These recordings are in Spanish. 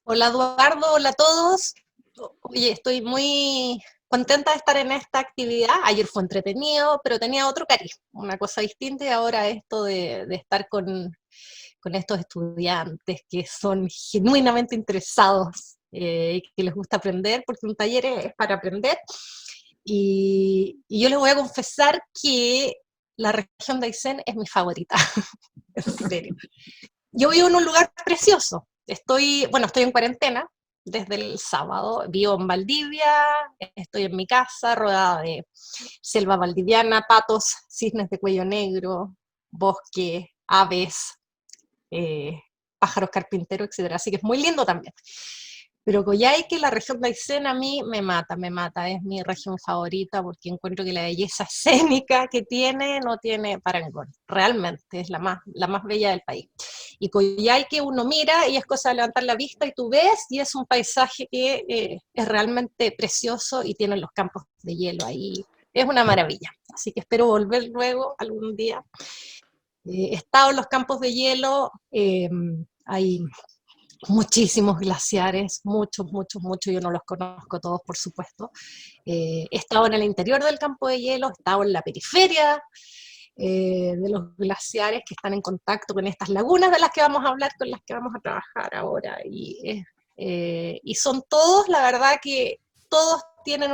Hola Eduardo, hola a todos. Oye, estoy muy contenta de estar en esta actividad. Ayer fue entretenido, pero tenía otro cariz, una cosa distinta y ahora esto de estar con estos estudiantes que son genuinamente interesados y que les gusta aprender, porque un taller es para aprender. Y yo les voy a confesar que la región de Aysén es mi favorita, en serio. Yo vivo en un lugar precioso. Estoy en cuarentena desde el sábado. Vivo en Valdivia, estoy en mi casa rodeada de selva valdiviana, patos, cisnes de cuello negro, bosque, aves, eh, pájaros carpinteros, etcétera. Así que es muy lindo también. Pero Coyhaique, la región de Aysén, a mí me mata, es mi región favorita porque encuentro que la belleza escénica que tiene no tiene parangón, realmente es la más bella del país. Y Coyhaique uno mira y es cosa de levantar la vista y tú ves y es un paisaje que es realmente precioso y tiene los campos de hielo ahí, es una maravilla. Así que espero volver luego algún día. He estado en los campos de hielo, hay muchísimos glaciares, muchos, muchos, muchos, yo no los conozco todos, por supuesto. He estado en el interior del campo de hielo, he estado en la periferia de los glaciares que están en contacto con estas lagunas de las que vamos a hablar, con las que vamos a trabajar ahora. Y son todos, la verdad que todos tienen,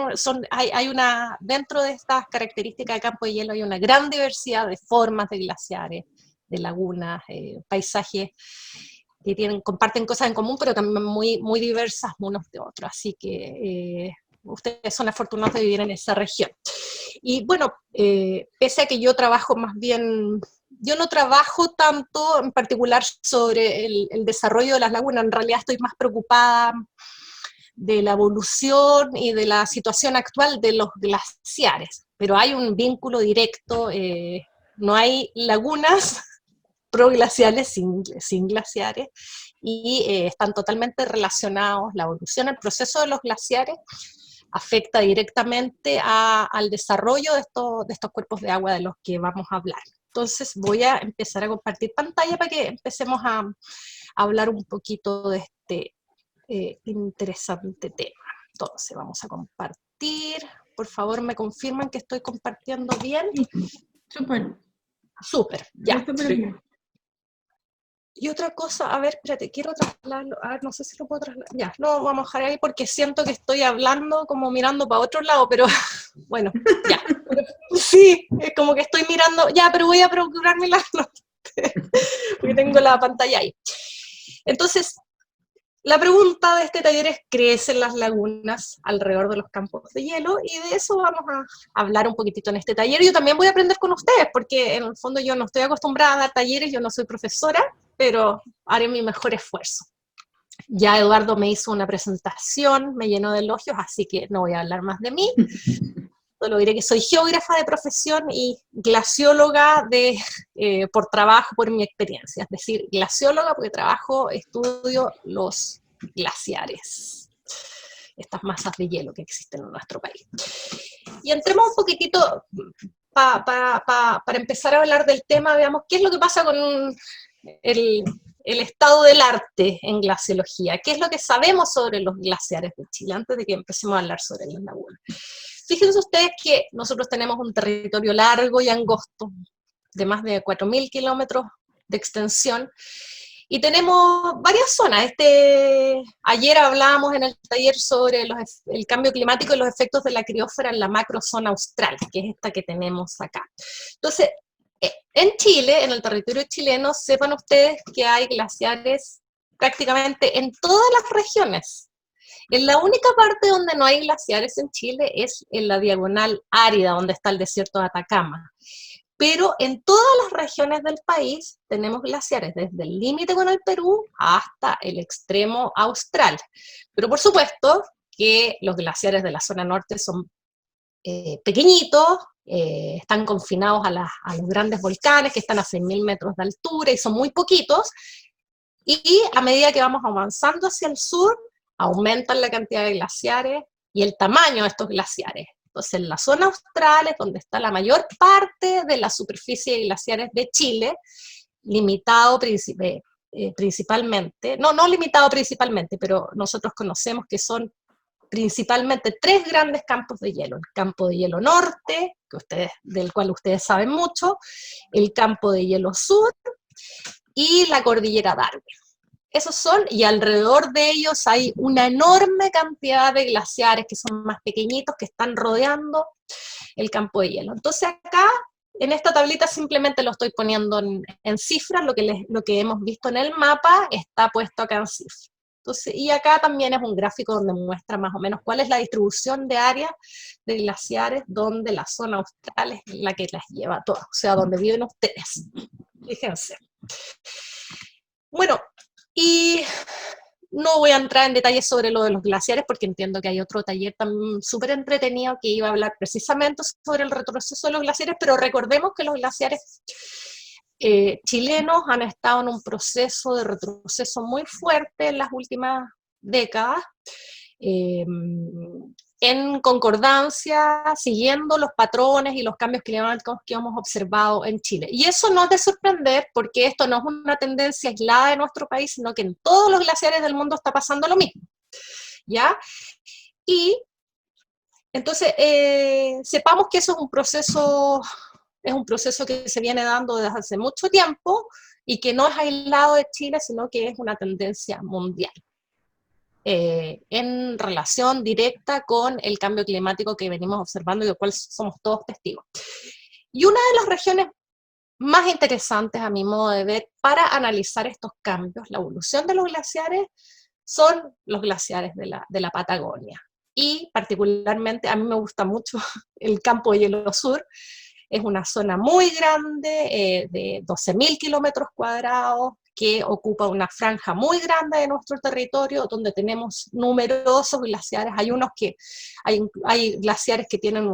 hay una, dentro de estas características de campo de hielo hay una gran diversidad de formas de glaciares, de lagunas, paisajes que comparten cosas en común, pero también muy, muy diversas unos de otros. Así que ustedes son afortunados de vivir en esa región. Y bueno, pese a que yo trabajo más bien, yo no trabajo tanto en particular sobre el desarrollo de las lagunas, en realidad estoy más preocupada de la evolución y de la situación actual de los glaciares, pero hay un vínculo directo, no hay lagunas proglaciales sin glaciares, y están totalmente relacionados. La evolución, el proceso de los glaciares afecta directamente al desarrollo de estos cuerpos de agua de los que vamos a hablar. Entonces voy a empezar a compartir pantalla para que empecemos a hablar un poquito de este interesante tema. Entonces vamos a compartir. Por favor, me confirman que estoy compartiendo bien. Sí, súper. Súper, ya. Súper bien. Y otra cosa, a ver, espérate, quiero trasladarlo, a ver, no sé si lo puedo trasladar, ya, no, vamos a dejar ahí porque siento que estoy hablando como mirando para otro lado, pero bueno, ya. Pero, sí, es como que estoy mirando, ya, pero voy a procurarme las notas, porque tengo la pantalla ahí. Entonces, la pregunta de este taller es, ¿crecen las lagunas alrededor de los campos de hielo? Y de eso vamos a hablar un poquitito en este taller. Yo también voy a aprender con ustedes, porque en el fondo yo no estoy acostumbrada a dar talleres, yo no soy profesora, pero haré mi mejor esfuerzo. Ya Eduardo me hizo una presentación, me llenó de elogios, así que no voy a hablar más de mí. Solo diré que soy geógrafa de profesión y glacióloga por trabajo, por mi experiencia. Es decir, glacióloga porque estudio los glaciares, estas masas de hielo que existen en nuestro país. Y entremos un poquitito para empezar a hablar del tema, veamos qué es lo que pasa con el, el estado del arte en glaciología, qué es lo que sabemos sobre los glaciares de Chile antes de que empecemos a hablar sobre las lagunas. Fíjense ustedes que nosotros tenemos un territorio largo y angosto, de más de 4.000 kilómetros de extensión, y tenemos varias zonas. Ayer hablábamos en el taller sobre el cambio climático y los efectos de la criósfera en la macrozona austral, que es esta que tenemos acá. Entonces, en Chile, en el territorio chileno, sepan ustedes que hay glaciares prácticamente en todas las regiones. En la única parte donde no hay glaciares en Chile es en la diagonal árida, donde está el desierto de Atacama. Pero en todas las regiones del país tenemos glaciares, desde el límite con el Perú hasta el extremo austral. Pero por supuesto que los glaciares de la zona norte son pequeñitos, están confinados a los grandes volcanes que están a 6.000 metros de altura y son muy poquitos, y a medida que vamos avanzando hacia el sur, aumentan la cantidad de glaciares y el tamaño de estos glaciares. Entonces, en la zona austral es donde está la mayor parte de la superficie de glaciares de Chile, limitado principalmente, no limitado principalmente, pero nosotros conocemos que son principalmente tres grandes campos de hielo: el campo de hielo norte, del cual ustedes saben mucho, el campo de hielo sur y la cordillera Darwin. Esos son, y alrededor de ellos hay una enorme cantidad de glaciares que son más pequeñitos, que están rodeando el campo de hielo. Entonces acá, en esta tablita simplemente lo estoy poniendo en cifras, lo que hemos visto en el mapa está puesto acá en cifras. Entonces, y acá también es un gráfico donde muestra más o menos cuál es la distribución de áreas de glaciares, donde la zona austral es la que las lleva a todas, o sea, donde viven ustedes. Fíjense. Bueno, y no voy a entrar en detalles sobre lo de los glaciares, porque entiendo que hay otro taller también súper entretenido que iba a hablar precisamente sobre el retroceso de los glaciares, pero recordemos que los glaciares chilenos han estado en un proceso de retroceso muy fuerte en las últimas décadas, en concordancia, siguiendo los patrones y los cambios climáticos que hemos observado en Chile. Y eso no es de sorprender, porque esto no es una tendencia aislada de nuestro país, sino que en todos los glaciares del mundo está pasando lo mismo, ¿ya? Y entonces, sepamos que eso es un proceso que se viene dando desde hace mucho tiempo y que no es aislado de Chile, sino que es una tendencia mundial, en relación directa con el cambio climático que venimos observando y del cual somos todos testigos. Y una de las regiones más interesantes, a mi modo de ver, para analizar estos cambios, la evolución de los glaciares, son los glaciares de la Patagonia. Y particularmente, a mí me gusta mucho el campo de hielo sur. Es una zona muy grande, de 12.000 kilómetros cuadrados, que ocupa una franja muy grande de nuestro territorio, donde tenemos numerosos glaciares. Hay glaciares que tienen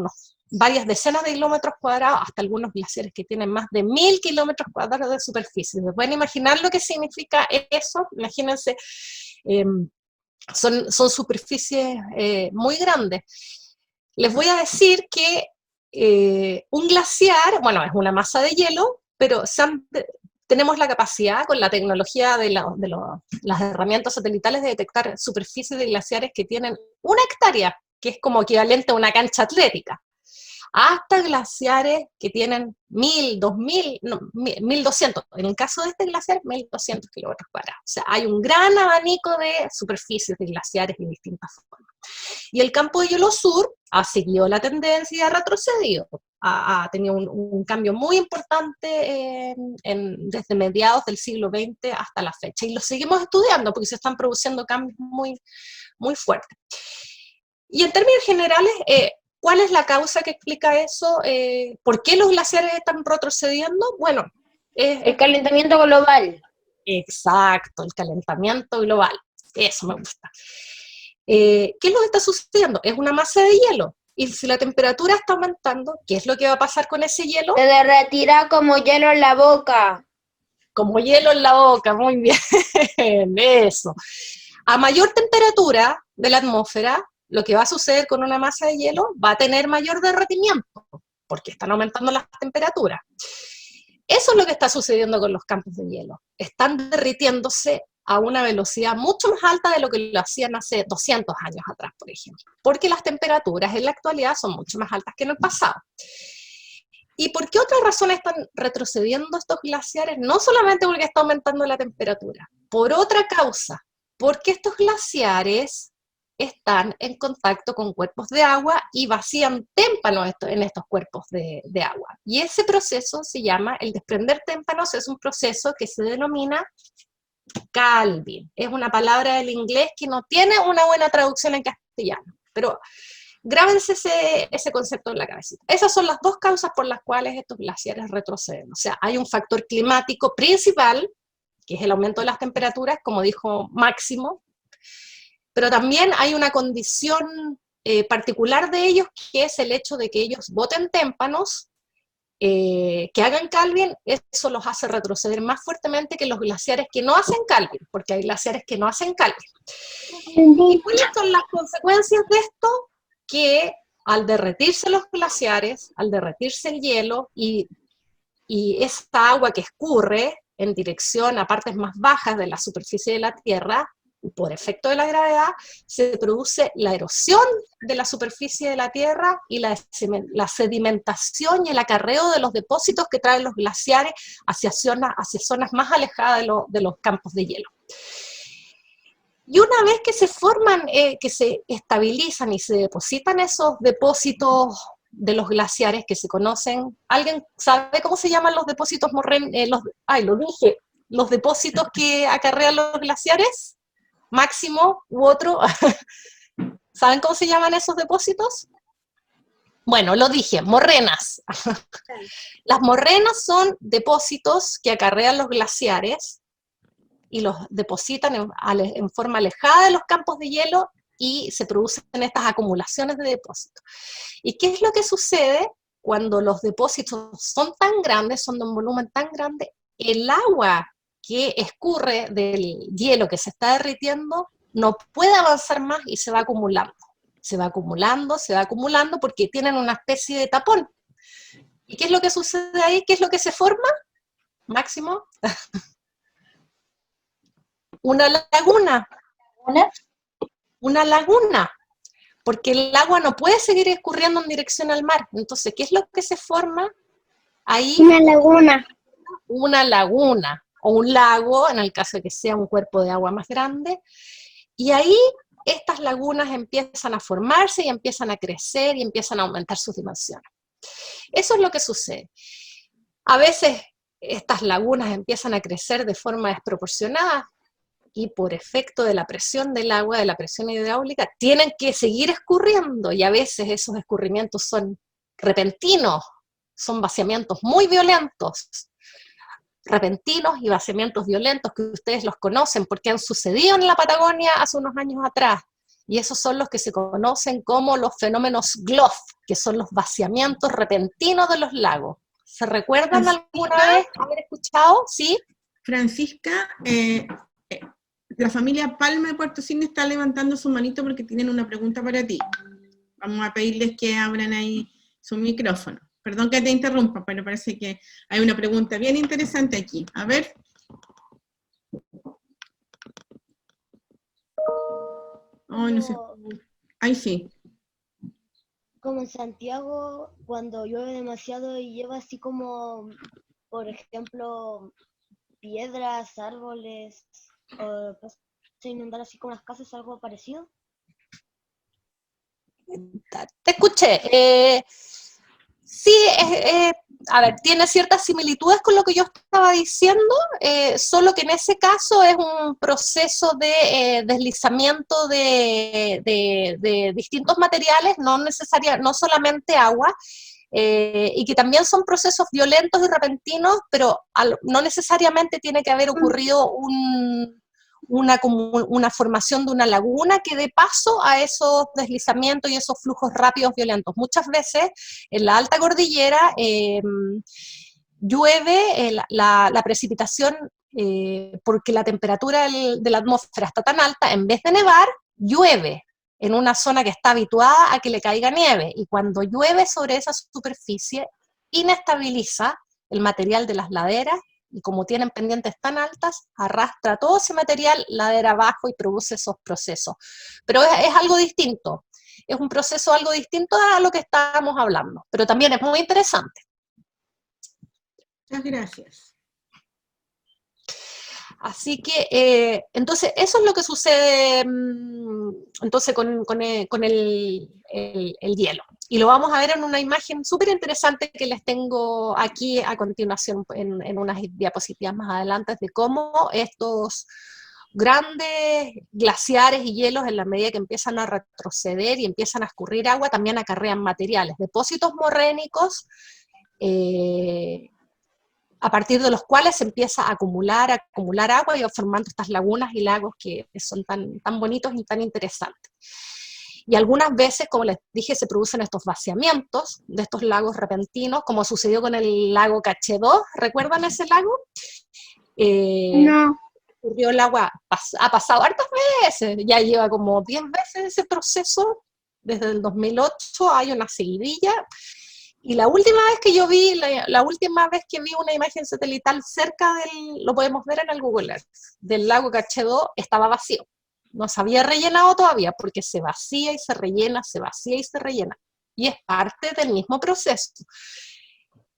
varias decenas de kilómetros cuadrados, hasta algunos glaciares que tienen más de 1.000 kilómetros cuadrados de superficie. ¿Se pueden imaginar lo que significa eso? Imagínense, son superficies muy grandes. Les voy a decir que un glaciar, bueno, es una masa de hielo, pero tenemos la capacidad, con la tecnología de las herramientas satelitales, de detectar superficies de glaciares que tienen 1 hectárea, que es como equivalente a una cancha atlética, hasta glaciares que tienen 1.000, 2.000, no, 1.200, en el caso de este glaciar, 1.200 kilómetros cuadrados. O sea, hay un gran abanico de superficies de glaciares de distintas formas. Y el campo de hielo sur ha seguido la tendencia y ha retrocedido. Ha tenido un cambio muy importante desde mediados del siglo XX hasta la fecha. Y lo seguimos estudiando porque se están produciendo cambios muy, muy fuertes. Y en términos generales, ¿cuál es la causa que explica eso? ¿Por qué los glaciares están retrocediendo? Bueno, el calentamiento global. Exacto, el calentamiento global. Eso me gusta. ¿Qué es lo que está sucediendo? Es una masa de hielo. Y si la temperatura está aumentando, ¿qué es lo que va a pasar con ese hielo? Se derretirá como hielo en la boca. Como hielo en la boca, muy bien, eso. A mayor temperatura de la atmósfera, lo que va a suceder con una masa de hielo va a tener mayor derretimiento, porque están aumentando las temperaturas. Eso es lo que está sucediendo con los campos de hielo. Están derritiéndose a una velocidad mucho más alta de lo que lo hacían hace 200 años atrás, por ejemplo, porque las temperaturas en la actualidad son mucho más altas que en el pasado. ¿Y por qué otras razones están retrocediendo estos glaciares? No solamente porque está aumentando la temperatura, por otra causa, porque estos glaciares están en contacto con cuerpos de agua y vacían témpanos en estos cuerpos de agua. Y ese proceso se llama, el desprender témpanos, es un proceso que se denomina calving. Es una palabra del inglés que no tiene una buena traducción en castellano, pero grábense ese concepto en la cabecita. Esas son las dos causas por las cuales estos glaciares retroceden. O sea, hay un factor climático principal, que es el aumento de las temperaturas, como dijo Máximo, pero también hay una condición particular de ellos, que es el hecho de que ellos boten témpanos, que hagan calving. Eso los hace retroceder más fuertemente que los glaciares que no hacen calving, porque hay glaciares que no hacen calving. ¿Y cuáles son las consecuencias de esto? Que al derretirse los glaciares, al derretirse el hielo y esta agua que escurre, en dirección a partes más bajas de la superficie de la Tierra, por efecto de la gravedad, se produce la erosión de la superficie de la Tierra y la sedimentación y el acarreo de los depósitos que traen los glaciares hacia zonas más alejadas de los campos de hielo. Y una vez que se forman, que se estabilizan y se depositan esos depósitos de los glaciares que se conocen, ¿alguien sabe cómo se llaman los depósitos los depósitos que acarrean los glaciares? Máximo u otro, ¿saben cómo se llaman esos depósitos? Bueno, lo dije, morrenas. Las morrenas son depósitos que acarrean los glaciares y los depositan en forma alejada de los campos de hielo y se producen estas acumulaciones de depósitos. ¿Y qué es lo que sucede cuando los depósitos son tan grandes, son de un volumen tan grande? El agua que escurre del hielo que se está derritiendo no puede avanzar más y se va acumulando. Se va acumulando, se va acumulando porque tienen una especie de tapón. ¿Y qué es lo que sucede ahí? ¿Qué es lo que se forma? Máximo. Una laguna. Una laguna. Porque el agua no puede seguir escurriendo en dirección al mar. Entonces, ¿qué es lo que se forma ahí? Una laguna. Una laguna o un lago, en el caso de que sea un cuerpo de agua más grande, y ahí estas lagunas empiezan a formarse y empiezan a crecer y empiezan a aumentar sus dimensiones. Eso es lo que sucede. A veces estas lagunas empiezan a crecer de forma desproporcionada y por efecto de la presión del agua, de la presión hidráulica, tienen que seguir escurriendo y a veces esos escurrimientos son repentinos, son vaciamientos muy violentos, repentinos y vaciamientos violentos que ustedes los conocen porque han sucedido en la Patagonia hace unos años atrás. Y esos son los que se conocen como los fenómenos GLOF, que son los vaciamientos repentinos de los lagos. ¿Se recuerdan alguna vez haber escuchado? ¿Sí? Francisca, la familia Palma de Puerto Cisne está levantando su manito porque tienen una pregunta para ti. Vamos a pedirles que abran ahí su micrófono. Perdón que te interrumpa, pero parece que hay una pregunta bien interesante aquí. A ver. Oh, no sé. Ahí sí. Como en Santiago, cuando llueve demasiado y lleva así como, por ejemplo, piedras, árboles, o se inundar así como las casas, algo parecido. Te escuché. Sí, a ver, tiene ciertas similitudes con lo que yo estaba diciendo, solo que en ese caso es un proceso de deslizamiento de distintos materiales, no solamente agua, y que también son procesos violentos y repentinos, pero no necesariamente tiene que haber ocurrido una formación de una laguna que dé paso a esos deslizamientos y esos flujos rápidos violentos. Muchas veces en la alta cordillera llueve la precipitación porque la temperatura de la atmósfera está tan alta, en vez de nevar, llueve en una zona que está habituada a que le caiga nieve, y cuando llueve sobre esa superficie, inestabiliza el material de las laderas, y como tienen pendientes tan altas, arrastra todo ese material ladera abajo y produce esos procesos. Pero es algo distinto, es un proceso algo distinto a lo que estábamos hablando, pero también es muy interesante. Muchas gracias. Así que, entonces, eso es lo que sucede entonces con el hielo. Y lo vamos a ver en una imagen súper interesante que les tengo aquí a continuación en unas diapositivas más adelante, de cómo estos grandes glaciares y hielos, en la medida que empiezan a retroceder y empiezan a escurrir agua, también acarrean materiales, depósitos morrénicos, a partir de los cuales se empieza a acumular agua y va formando estas lagunas y lagos que son tan bonitos y tan interesantes. Y algunas veces, como les dije, se producen estos vaciamientos de estos lagos repentinos, como sucedió con el lago Cachedó. ¿Recuerdan ese lago? No. Ocurrió el agua, ha pasado hartas veces, ya lleva como 10 veces ese proceso, desde el 2008 hay una seguidilla, Y la última vez que yo vi, la última vez que vi una imagen satelital cerca lo podemos ver en el Google Earth, del lago Cachedó, estaba vacío. No se había rellenado todavía, porque se vacía y se rellena, se vacía y se rellena. Y es parte del mismo proceso.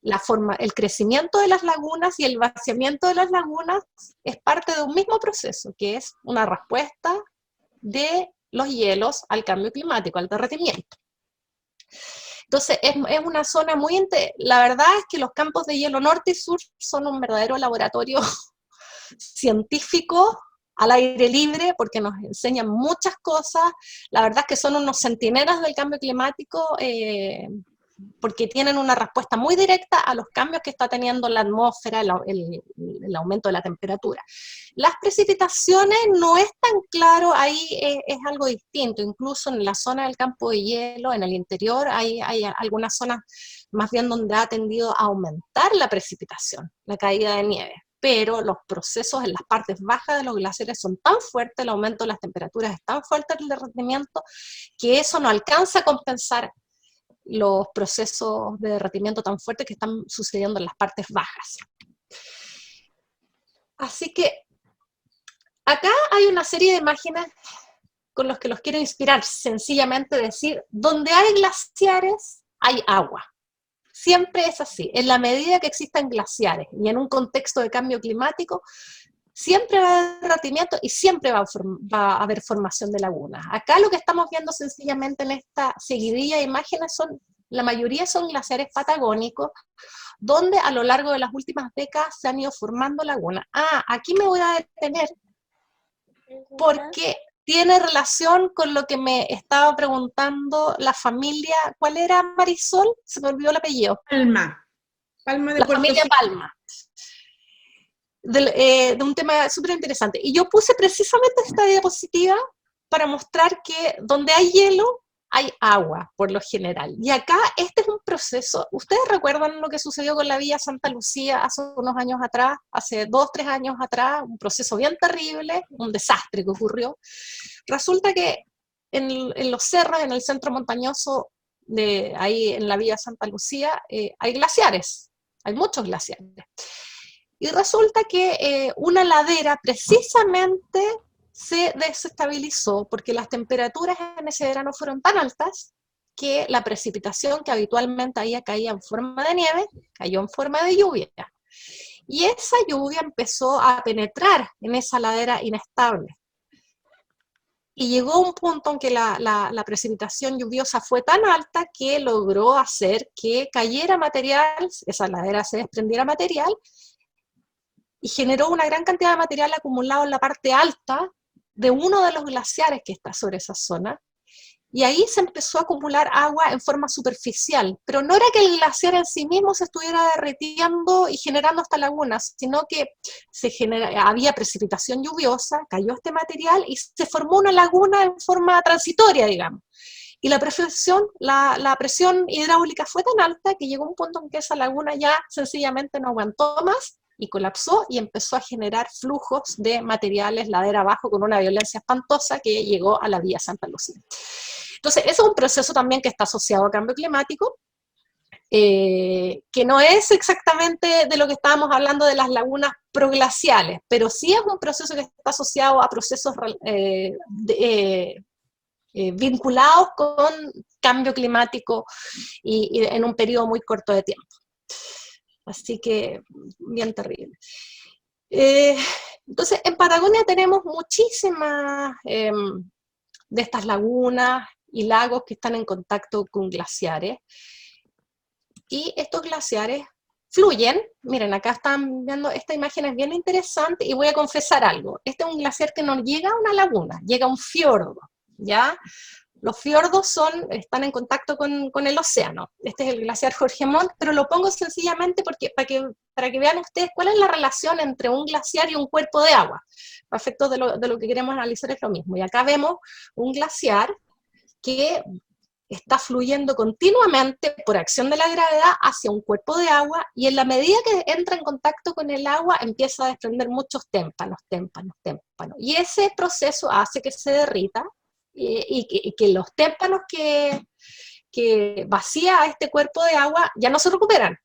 El crecimiento de las lagunas y el vaciamiento de las lagunas es parte de un mismo proceso, que es una respuesta de los hielos al cambio climático, al derretimiento. Entonces, es una zona muy... La verdad es que los campos de hielo norte y sur son un verdadero laboratorio científico al aire libre, porque nos enseñan muchas cosas. La verdad es que son unos centinelas del cambio climático, porque tienen una respuesta muy directa a los cambios que está teniendo la atmósfera, el aumento de la temperatura. Las precipitaciones no es tan claro, ahí es algo distinto, incluso en la zona del campo de hielo, en el interior, hay algunas zonas más bien donde ha tendido a aumentar la precipitación, la caída de nieve, pero los procesos en las partes bajas de los glaciares son tan fuertes, el aumento de las temperaturas es tan fuerte, el derretimiento, que eso no alcanza a compensar los procesos de derretimiento tan fuertes que están sucediendo en las partes bajas. Así que acá hay una serie de imágenes con los que los quiero inspirar, sencillamente decir, donde hay glaciares, hay agua. Siempre es así, en la medida que existan glaciares y en un contexto de cambio climático, siempre va a haber derretimiento y siempre va a haber formación de lagunas. Acá lo que estamos viendo sencillamente en esta seguidilla de imágenes la mayoría son glaciares patagónicos, donde a lo largo de las últimas décadas se han ido formando lagunas. Aquí me voy a detener, porque tiene relación con lo que me estaba preguntando la familia. ¿Cuál era, Marisol? Se me olvidó el apellido. Palma de la Puerto familia Rico. Palma. De un tema súper interesante. Y yo puse precisamente esta diapositiva para mostrar que donde hay hielo, hay agua, por lo general. Y acá este es un proceso. ¿Ustedes recuerdan lo que sucedió con la Villa Santa Lucía hace unos años atrás, hace 2 o 3 años atrás? Un proceso bien terrible, un desastre que ocurrió. Resulta que en los cerros, en el centro montañoso, ahí en la Villa Santa Lucía, hay glaciares, hay muchos glaciares. Y resulta que una ladera precisamente se desestabilizó porque las temperaturas en ese verano fueron tan altas que la precipitación que habitualmente ahí caía en forma de nieve, cayó en forma de lluvia. Y esa lluvia empezó a penetrar en esa ladera inestable. Y llegó un punto en que la precipitación lluviosa fue tan alta que logró hacer que cayera material, esa ladera se desprendiera material, y generó una gran cantidad de material acumulado en la parte alta de uno de los glaciares que está sobre esa zona, y ahí se empezó a acumular agua en forma superficial, pero no era que el glaciar en sí mismo se estuviera derritiendo y generando esta laguna, sino que había precipitación lluviosa, cayó este material y se formó una laguna en forma transitoria, digamos. Y la presión hidráulica fue tan alta que llegó un punto en que esa laguna ya sencillamente no aguantó más y colapsó y empezó a generar flujos de materiales ladera abajo con una violencia espantosa que llegó a la Villa Santa Lucía. Entonces, ese es un proceso también que está asociado a cambio climático, que no es exactamente de lo que estábamos hablando de las lagunas proglaciales, pero sí es un proceso que está asociado a procesos vinculados con cambio climático y en un periodo muy corto de tiempo. Así que, bien terrible. Entonces, en Patagonia tenemos muchísimas de estas lagunas y lagos que están en contacto con glaciares. Y estos glaciares fluyen. Miren, acá están viendo, esta imagen es bien interesante y voy a confesar algo. Este es un glaciar que no llega a una laguna, llega a un fiordo, ¿ya? Los fiordos están en contacto con el océano. Este es el glaciar Jorge Montt, pero lo pongo sencillamente para que vean ustedes cuál es la relación entre un glaciar y un cuerpo de agua. Para efectos de lo que queremos analizar es lo mismo. Y acá vemos un glaciar que está fluyendo continuamente por acción de la gravedad hacia un cuerpo de agua, y en la medida que entra en contacto con el agua empieza a desprender muchos témpanos. Y ese proceso hace que se derrita, y que los témpanos que que vacía a este cuerpo de agua ya no se recuperan.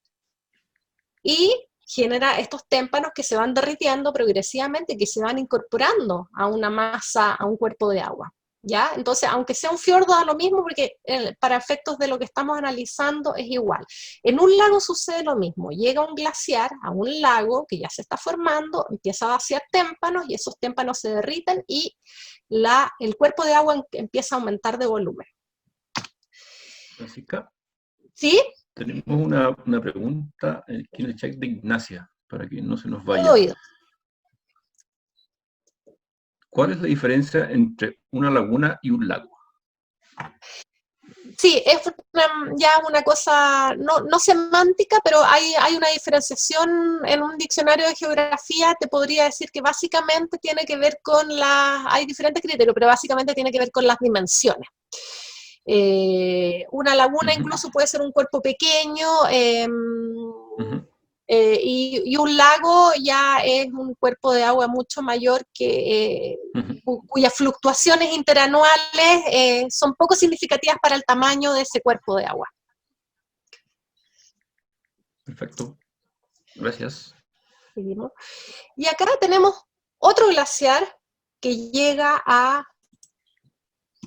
Y genera estos témpanos que se van derritiendo progresivamente, que se van incorporando a una masa, a un cuerpo de agua. ¿Ya? Entonces, aunque sea un fiordo, da lo mismo, porque para efectos de lo que estamos analizando es igual. En un lago sucede lo mismo. Llega un glaciar a un lago que ya se está formando, empieza a vaciar témpanos, y esos témpanos se derriten, y el cuerpo de agua empieza a aumentar de volumen. Francisca, ¿Sí? tenemos una pregunta aquí en el chat de Ignacia, para que no se nos vaya. Todo oído. ¿Cuál es la diferencia entre una laguna y un lago? Sí, es ya una cosa no semántica, pero hay una diferenciación en un diccionario de geografía. Te podría decir que básicamente tiene que ver con hay diferentes criterios, pero básicamente tiene que ver con las dimensiones. Una laguna incluso puede ser un cuerpo pequeño, y un lago ya es un cuerpo de agua mucho mayor cuyas fluctuaciones interanuales son poco significativas para el tamaño de ese cuerpo de agua. Perfecto. Gracias. Seguimos. Y acá tenemos otro glaciar que llega a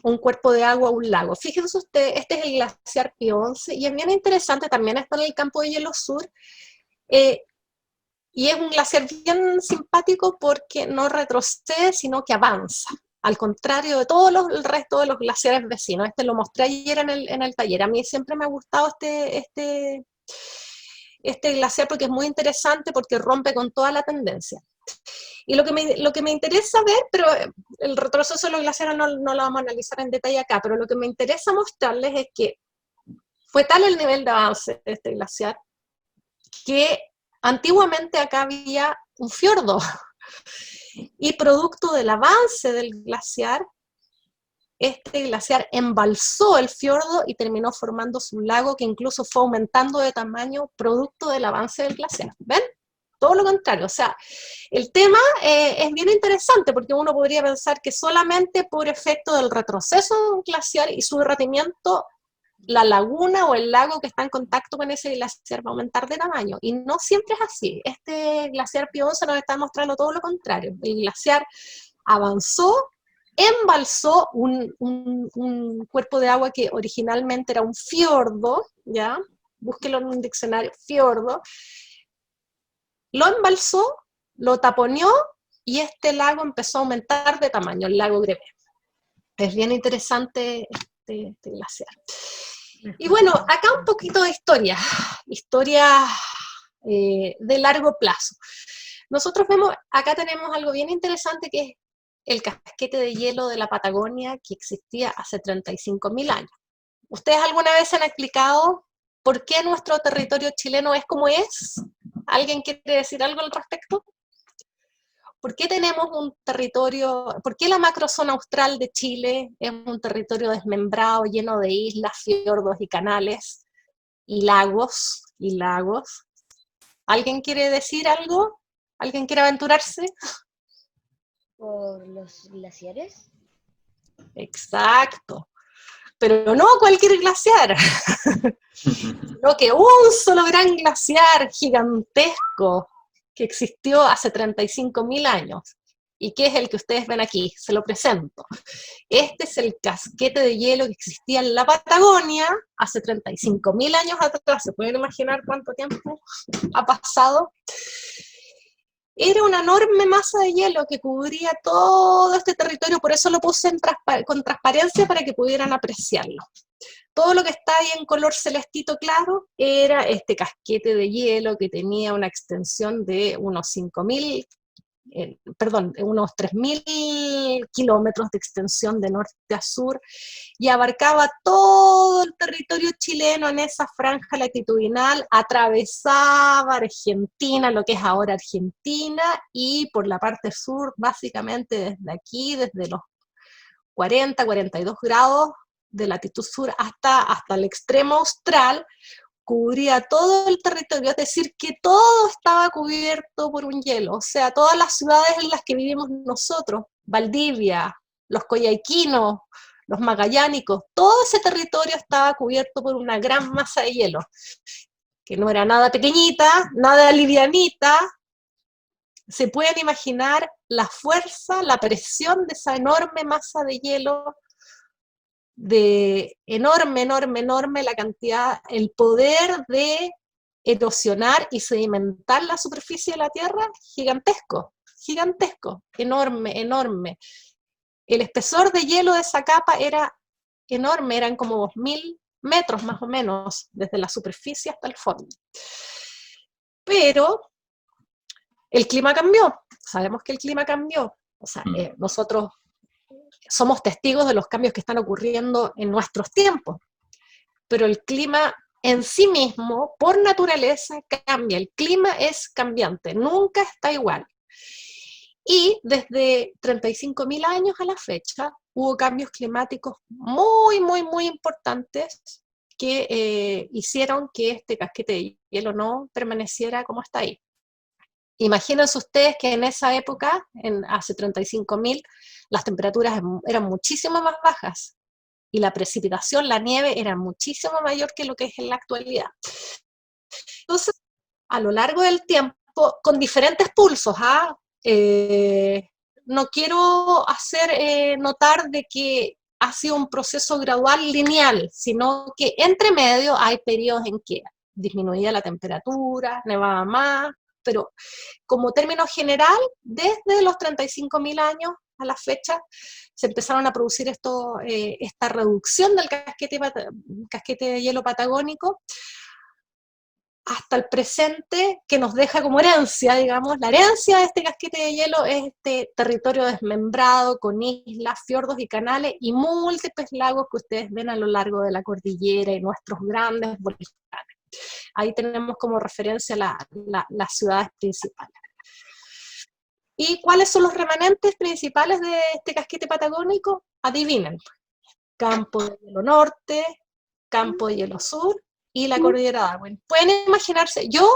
un cuerpo de agua, un lago. Fíjense usted, este es el glaciar Pío XI, y es bien interesante, también está en el campo de hielo sur, y es un glaciar bien simpático porque no retrocede, sino que avanza, al contrario de el resto de los glaciares vecinos. Este lo mostré ayer en el taller. A mí siempre me ha gustado este glaciar porque es muy interesante, porque rompe con toda la tendencia. Y lo que me interesa ver, pero el retroceso de los glaciares no lo vamos a analizar en detalle acá, pero lo que me interesa mostrarles es que fue tal el nivel de avance de este glaciar que antiguamente acá había un fiordo, y producto del avance del glaciar, este glaciar embalsó el fiordo y terminó formándose un lago que incluso fue aumentando de tamaño producto del avance del glaciar. ¿Ven? Todo lo contrario. O sea, el tema es bien interesante, porque uno podría pensar que solamente por efecto del retroceso de un glaciar y su derretimiento, la laguna o el lago que está en contacto con ese glaciar va a aumentar de tamaño, y no siempre es así. Este glaciar Pío XI nos está mostrando todo lo contrario. El glaciar avanzó, embalsó un cuerpo de agua que originalmente era un fiordo, ¿ya? Búsquelo en un diccionario, fiordo, lo embalsó, lo taponeó, y este lago empezó a aumentar de tamaño, el lago Grebe. Es bien interesante este glaciar. Y bueno, acá un poquito de historia de largo plazo. Nosotros vemos, acá tenemos algo bien interesante, que es el casquete de hielo de la Patagonia, que existía hace 35.000 años. ¿Ustedes alguna vez se han explicado por qué nuestro territorio chileno es como es? ¿Alguien quiere decir algo al respecto? ¿Por qué tenemos un territorio, por qué la macrozona austral de Chile es un territorio desmembrado, lleno de islas, fiordos y canales, y lagos, ¿Alguien quiere decir algo? ¿Alguien quiere aventurarse? ¿Por los glaciares? Exacto. Pero no cualquier glaciar, sino que un solo gran glaciar gigantesco que existió hace 35.000 años, y que es el que ustedes ven aquí. Se lo presento. Este es el casquete de hielo que existía en la Patagonia hace 35.000 años atrás. ¿Se pueden imaginar cuánto tiempo ha pasado? Era una enorme masa de hielo que cubría todo este territorio, por eso lo puse con transparencia para que pudieran apreciarlo. Todo lo que está ahí en color celestito claro era este casquete de hielo, que tenía una extensión de unos 3.000 kilómetros de extensión de norte a sur, y abarcaba todo el territorio chileno en esa franja latitudinal, atravesaba Argentina, lo que es ahora Argentina, y por la parte sur, básicamente desde aquí, desde los 40, 42 grados de latitud sur hasta el extremo austral, cubría todo el territorio, es decir, que todo estaba cubierto por un hielo. O sea, todas las ciudades en las que vivimos nosotros, Valdivia, los coyhaiquinos, los magallánicos, todo ese territorio estaba cubierto por una gran masa de hielo, que no era nada pequeñita, nada livianita. Se pueden imaginar la fuerza, la presión de esa enorme masa de hielo, de enorme, enorme, enorme la cantidad, el poder de erosionar y sedimentar la superficie de la Tierra, gigantesco, gigantesco, enorme, enorme. El espesor de hielo de esa capa era enorme, eran como 2000 metros más o menos, desde la superficie hasta el fondo. Pero el clima cambió, sabemos que el clima cambió, o sea, nosotros somos testigos de los cambios que están ocurriendo en nuestros tiempos, pero el clima en sí mismo, por naturaleza, cambia. El clima es cambiante, nunca está igual. Y desde 35.000 años a la fecha, hubo cambios climáticos muy, muy, muy importantes que hicieron que este casquete de hielo no permaneciera como está ahí. Imagínense ustedes que en esa época, hace 35.000, las temperaturas eran muchísimo más bajas y la precipitación, la nieve, era muchísimo mayor que lo que es en la actualidad. Entonces, a lo largo del tiempo, con diferentes pulsos, no quiero hacer notar de que ha sido un proceso gradual lineal, sino que entre medio hay periodos en que disminuía la temperatura, nevaba más, pero como término general, desde los 35.000 años a la fecha, se empezaron a producir esta reducción del casquete de hielo patagónico, hasta el presente, que nos deja como herencia, digamos, la herencia de este casquete de hielo es este territorio desmembrado, con islas, fiordos y canales, y múltiples lagos que ustedes ven a lo largo de la cordillera, y nuestros grandes volcanes. Ahí tenemos como referencia las ciudades principales. ¿Y cuáles son los remanentes principales de este casquete patagónico? Adivinen. Campo de hielo norte, campo de hielo sur y la cordillera Darwin. Pueden imaginarse, yo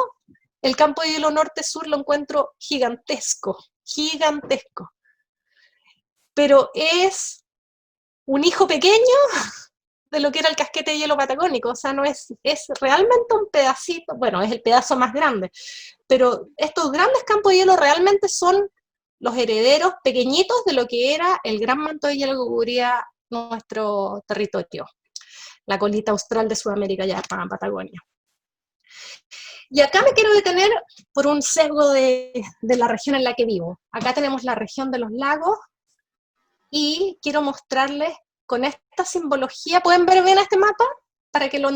el campo de hielo norte-sur lo encuentro gigantesco, gigantesco. Pero es un hijo pequeño de lo que era el casquete de hielo patagónico, o sea, no es realmente un pedacito, bueno, es el pedazo más grande, pero estos grandes campos de hielo realmente son los herederos pequeñitos de lo que era el gran manto de hielo que cubría nuestro territorio, la colita austral de Sudamérica, ya en Patagonia. Y acá me quiero detener por un sesgo de la región en la que vivo. Acá tenemos la región de los lagos, y quiero mostrarles con esta simbología, ¿pueden ver bien este mapa? Para que lo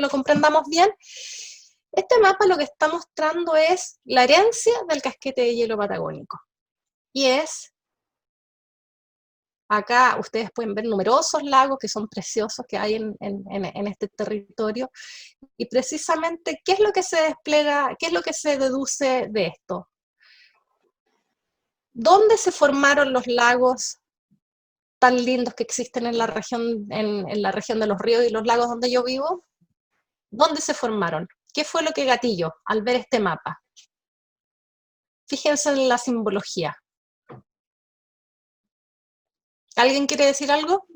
comprendamos bien. Este mapa lo que está mostrando es la herencia del casquete de hielo patagónico. Y es, acá ustedes pueden ver numerosos lagos que son preciosos que hay en este territorio. Y precisamente, ¿qué es lo que se despliega, qué es lo que se deduce de esto? ¿Dónde se formaron los lagos tan lindos que existen en la región de los ríos y los lagos donde yo vivo? ¿Dónde se formaron? ¿Qué fue lo que gatilló al ver este mapa? Fíjense en la simbología. ¿Alguien quiere decir algo?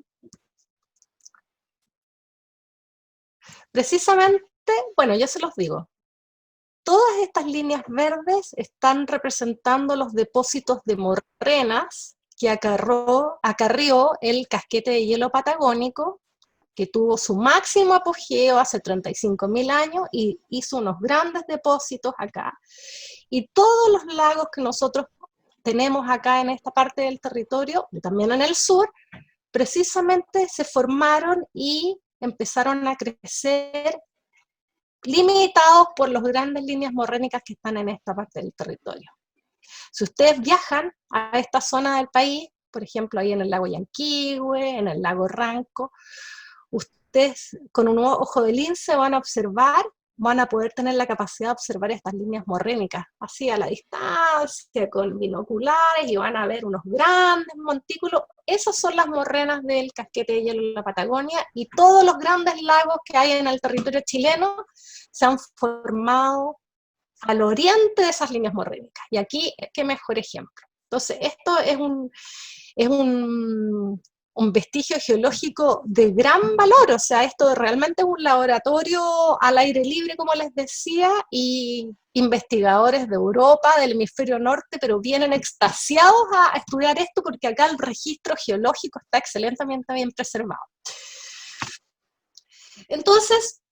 Precisamente, bueno, yo se los digo. Todas estas líneas verdes están representando los depósitos de morrenas que acarrió el casquete de hielo patagónico, que tuvo su máximo apogeo hace 35.000 años y hizo unos grandes depósitos acá. Y todos los lagos que nosotros tenemos acá en esta parte del territorio, y también en el sur, precisamente se formaron y empezaron a crecer limitados por las grandes líneas morrénicas que están en esta parte del territorio. Si ustedes viajan a esta zona del país, por ejemplo, ahí en el lago Yanquihue, en el lago Ranco, ustedes con un ojo de lince van a observar, van a poder tener la capacidad de observar estas líneas morrénicas, así a la distancia, con binoculares, y van a ver unos grandes montículos. Esas son las morrenas del casquete de hielo de la Patagonia, y todos los grandes lagos que hay en el territorio chileno se han formado al oriente de esas líneas morrénicas. Y aquí, qué mejor ejemplo. Entonces, esto es un vestigio geológico de gran valor, o sea, esto realmente es un laboratorio al aire libre, como les decía, y investigadores de Europa, del hemisferio norte, pero vienen extasiados a estudiar esto porque acá el registro geológico está excelentemente bien preservado. Entonces,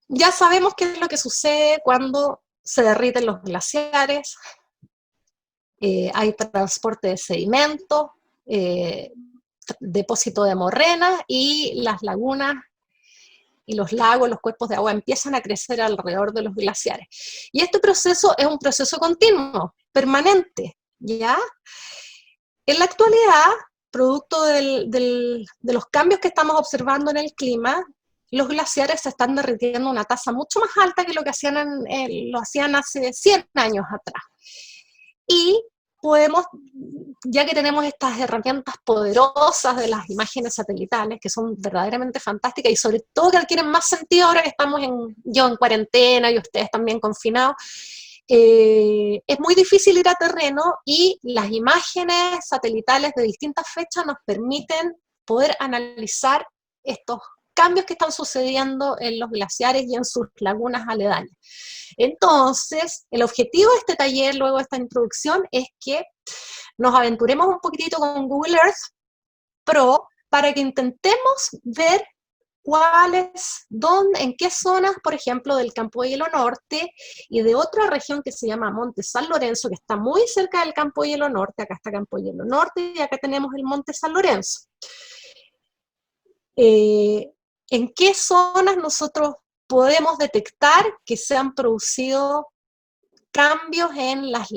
ya sabemos qué es lo que sucede cuando se derriten los glaciares, hay transporte de sedimentos, depósito de morrena, y las lagunas y los lagos, los cuerpos de agua empiezan a crecer alrededor de los glaciares. Y este proceso es un proceso continuo, permanente, ¿ya? En la actualidad, producto de los cambios que estamos observando en el clima, los glaciares se están derritiendo a una tasa mucho más alta que lo que lo hacían hace 100 años atrás. Y podemos, ya que tenemos estas herramientas poderosas de las imágenes satelitales, que son verdaderamente fantásticas, y sobre todo que adquieren más sentido ahora que estamos yo en cuarentena y ustedes también confinados, es muy difícil ir a terreno, y las imágenes satelitales de distintas fechas nos permiten poder analizar estos cambios que están sucediendo en los glaciares y en sus lagunas aledañas. Entonces, el objetivo de este taller, luego de esta introducción, es que nos aventuremos un poquitito con Google Earth Pro para que intentemos ver en qué zonas, por ejemplo, del Campo de Hielo Norte y de otra región que se llama Monte San Lorenzo, que está muy cerca del Campo de Hielo Norte. Acá está Campo de Hielo Norte y acá tenemos el Monte San Lorenzo. ¿En qué zonas nosotros podemos detectar que se han producido cambios en las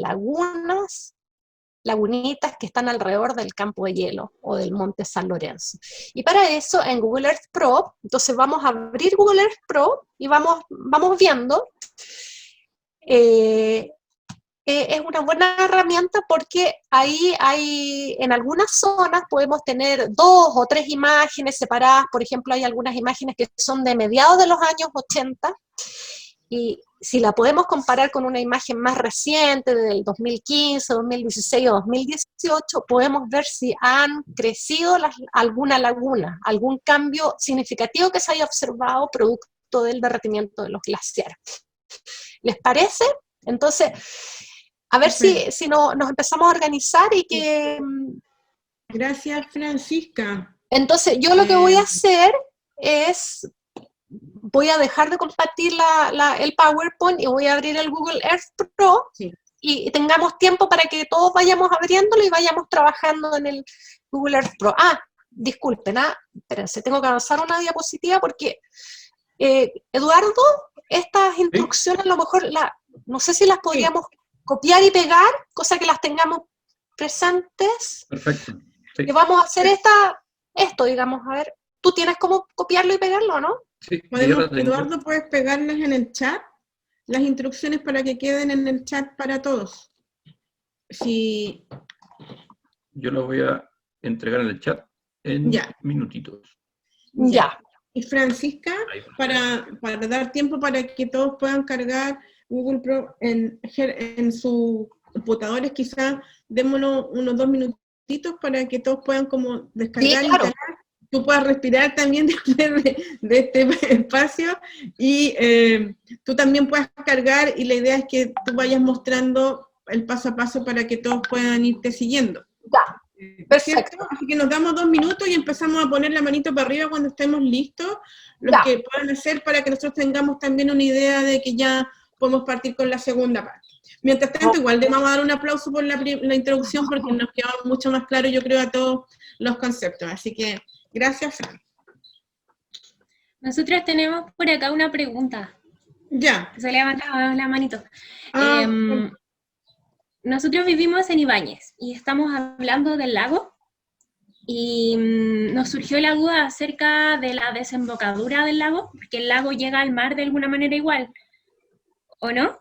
lagunitas que están alrededor del campo de hielo o del Monte San Lorenzo? Y para eso, en Google Earth Pro, entonces vamos a abrir Google Earth Pro y vamos viendo. Es una buena herramienta porque ahí en algunas zonas podemos tener 2 o 3 imágenes separadas. Por ejemplo, hay algunas imágenes que son de mediados de los años 80, y si la podemos comparar con una imagen más reciente del 2015, 2016 o 2018, podemos ver si han crecido alguna laguna, algún cambio significativo que se haya observado producto del derretimiento de los glaciares. ¿Les parece? Entonces, a ver si nos empezamos a organizar y que... Gracias, Francisca. Entonces, yo lo que voy a hacer es, voy a dejar de compartir el PowerPoint y voy a abrir el Google Earth Pro, Sí. y tengamos tiempo para que todos vayamos abriéndolo y vayamos trabajando en el Google Earth Pro. Disculpen, espérense, tengo que avanzar una diapositiva porque, Eduardo, estas instrucciones a lo mejor, no sé si las podríamos copiar y pegar, cosa que las tengamos presentes. Perfecto. Sí. Y vamos a hacer esto, digamos, a ver, ¿tú tienes cómo copiarlo y pegarlo, no? Sí, Eduardo, ¿puedes pegarlas en el chat? Las instrucciones para que queden en el chat para todos. Sí. Yo lo voy a entregar en el chat en minutitos. Ya. Y Francisca, para dar tiempo para que todos puedan cargar Google Pro en sus computadores, quizás démonos unos 2 minutitos para que todos puedan como descargar, sí, claro. y tú puedas respirar también después de este espacio, y tú también puedas cargar, y la idea es que tú vayas mostrando el paso a paso para que todos puedan irte siguiendo. Ya. Perfecto. Así que nos damos 2 minutos y empezamos a poner la manito para arriba cuando estemos listos, los que puedan hacer, para que nosotros tengamos también una idea de que ya podemos partir con la segunda parte. Mientras tanto, igual le vamos a dar un aplauso por la introducción, porque nos quedó mucho más claro, yo creo, a todos los conceptos. Así que, gracias, Fran. Nosotros tenemos por acá una pregunta. Ya. Se le ha levantado la manito. Nosotros vivimos en Ibáñez y estamos hablando del lago, y nos surgió la duda acerca de la desembocadura del lago, porque el lago llega al mar de alguna manera igual, ¿o no?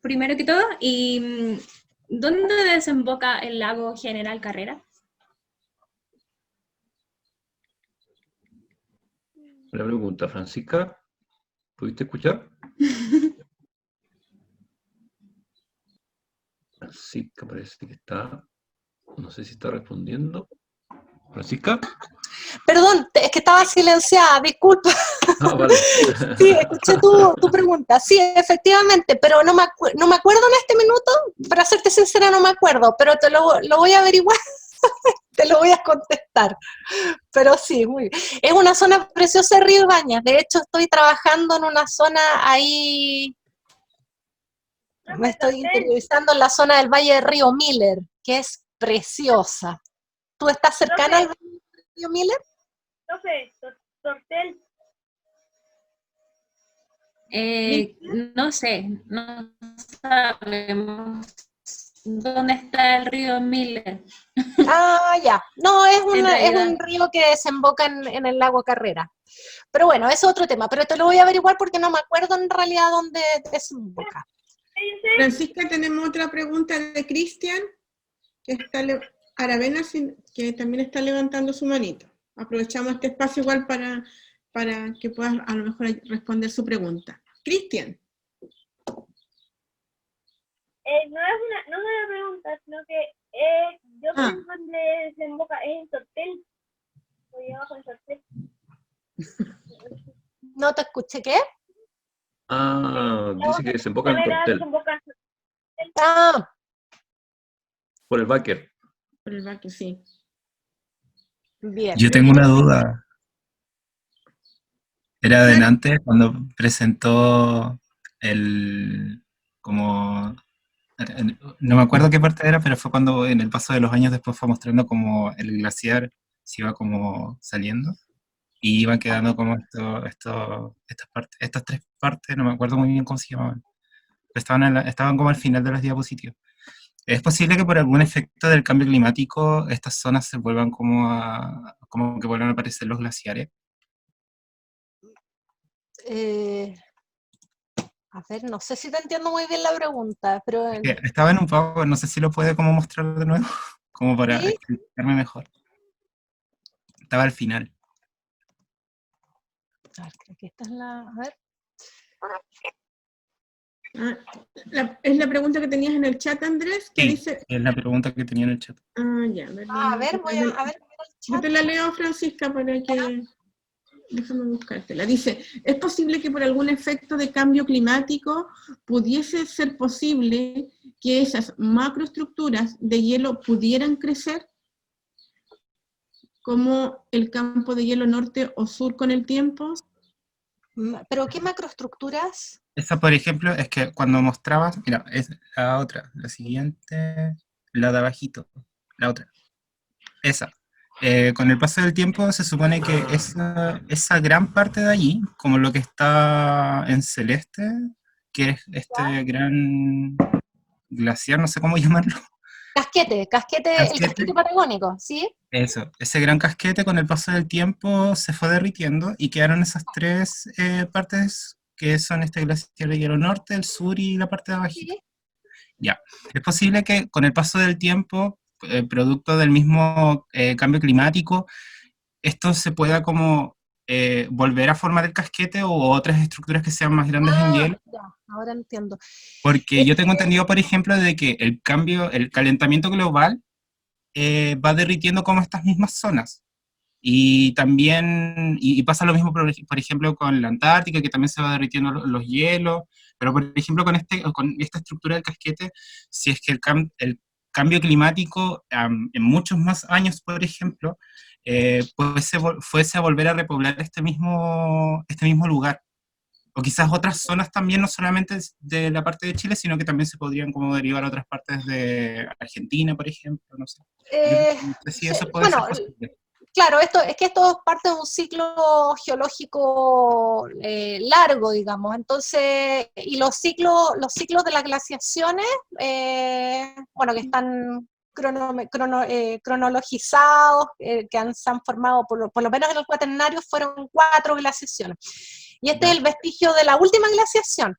Primero que todo, ¿y dónde desemboca el lago General Carrera? La pregunta, Francisca, ¿pudiste escuchar? Francisca parece que está, no sé si está respondiendo. Francisca. Perdón, es que estaba silenciada, disculpa. Ah, vale. Sí, escuché tu pregunta. Sí, efectivamente, pero no me acuerdo en este minuto, para serte sincera no me acuerdo, pero te lo voy a averiguar, te lo voy a contestar. Pero sí, muy bien. Es una zona preciosa de Río Ibañez, de hecho estoy trabajando en una zona ahí, me estoy interiorizando en la zona del Valle de Río Miller, que es preciosa. ¿Tú estás cercana al Valle de Río Miller? Tortel. No sé, no sabemos dónde está el río Miller. Ah, ya. No, es En un realidad. río que desemboca en el lago Carrera. Pero bueno, es otro tema. Pero te lo voy a averiguar porque no me acuerdo en realidad dónde desemboca. Francisca, tenemos otra pregunta de Cristian, que está Aravena, que también está levantando su manito. Aprovechamos este espacio igual para que puedas a lo mejor responder su pregunta. Cristian. No es una pregunta, sino que yo pienso donde desemboca, es en Tortel. Voy abajo en Tortel. ¿No te escuché qué? Ah, dice que desemboca en Carrera Tortel, desemboca en Tortel. Ah, por el Báquer. Por el baque, sí. bien. Yo tengo una duda. Era adelante cuando presentó como, no me acuerdo qué parte era, pero fue cuando en el paso de los años después fue mostrando como el glaciar se iba como saliendo y iban quedando como estas tres partes, no me acuerdo muy bien cómo se llamaban. Estaban como al final de las diapositivas. ¿Es posible que por algún efecto del cambio climático estas zonas se vuelvan como que vuelvan a aparecer los glaciares? A ver, no sé si te entiendo muy bien la pregunta, pero Es que estaba en un poco, no sé si lo puede como mostrar de nuevo, como para ¿sí? explicarme mejor. Estaba al final. A ver, creo que esta es la... A ver. Es la pregunta que tenías en el chat, Andrés, que Sí, dice... es la pregunta que tenía en el chat. Ya. A ver, voy a ver el Yo chat. te la leo, Francisca, para que... Déjame buscártela. Dice, ¿es posible que por algún efecto de cambio climático pudiese ser posible que esas macroestructuras de hielo pudieran crecer como el campo de hielo norte o sur con el tiempo? ¿Pero qué macroestructuras? Esa, por ejemplo, es que cuando mostrabas, mira, es la otra, la siguiente, la de abajito, la otra, esa. Con el paso del tiempo se supone que esa gran parte de allí, como lo que está en celeste, que es este gran glaciar, no sé cómo llamarlo. El casquete patagónico, ¿sí? Eso, ese gran casquete con el paso del tiempo se fue derritiendo y quedaron esas tres partes que son este glaciar de hielo norte, el sur y la parte de abajito. Sí. Ya, es posible que con el paso del tiempo, producto del mismo cambio climático, esto se pueda como volver a formar el casquete o otras estructuras que sean más grandes en hielo. Ya, ahora entiendo. Porque yo tengo entendido, por ejemplo, de que el calentamiento global va derritiendo como estas mismas zonas. Y también, y pasa lo mismo, por ejemplo, con la Antártica, que también se va derritiendo los hielos, pero por ejemplo con esta estructura del casquete, si es que el cambio climático en muchos más años, por ejemplo, fuese a volver a repoblar este mismo lugar. O quizás otras zonas también, no solamente de la parte de Chile, sino que también se podrían como derivar a otras partes de Argentina, por ejemplo, no sé. No sé si eso puede ser Bueno, posible. claro, esto es parte de un ciclo geológico largo, digamos. Entonces, y los ciclos de las glaciaciones, bueno, que están cronologizados, se han formado, por lo menos en el Cuaternario, fueron 4 glaciaciones. Y este es el vestigio de la última glaciación.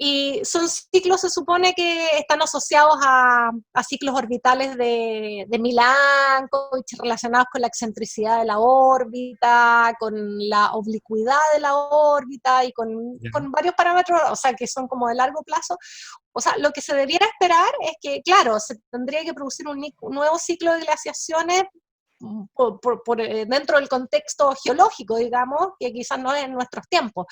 Y son ciclos, se supone que están asociados a ciclos orbitales de Milankovitch, relacionados con la excentricidad de la órbita, con la oblicuidad de la órbita y con varios parámetros, o sea, que son como de largo plazo. O sea, lo que se debiera esperar es que, claro, se tendría que producir un nuevo ciclo de glaciaciones dentro del contexto geológico, digamos, que quizás no es en nuestros tiempos.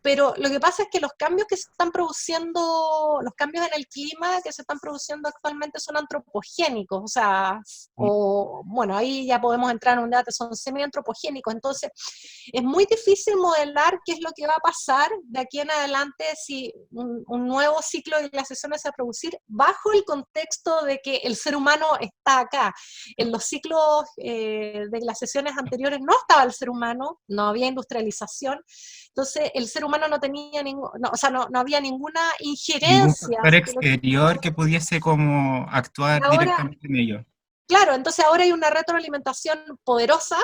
Pero lo que pasa es que los cambios que se están produciendo, los cambios en el clima que se están produciendo actualmente son antropogénicos, o sea, bueno, ahí ya podemos entrar en un debate, son semi-antropogénicos, entonces es muy difícil modelar qué es lo que va a pasar de aquí en adelante si un nuevo ciclo de glaciaciones se va a producir bajo el contexto de que el ser humano está acá. En los ciclos de glaciaciones anteriores no estaba el ser humano, no había industrialización, entonces el ser humano no tenía no había ninguna Ningún injerencia. factor exterior que pudiese como actuar Ahora, directamente en ello. claro, entonces ahora hay una retroalimentación poderosa,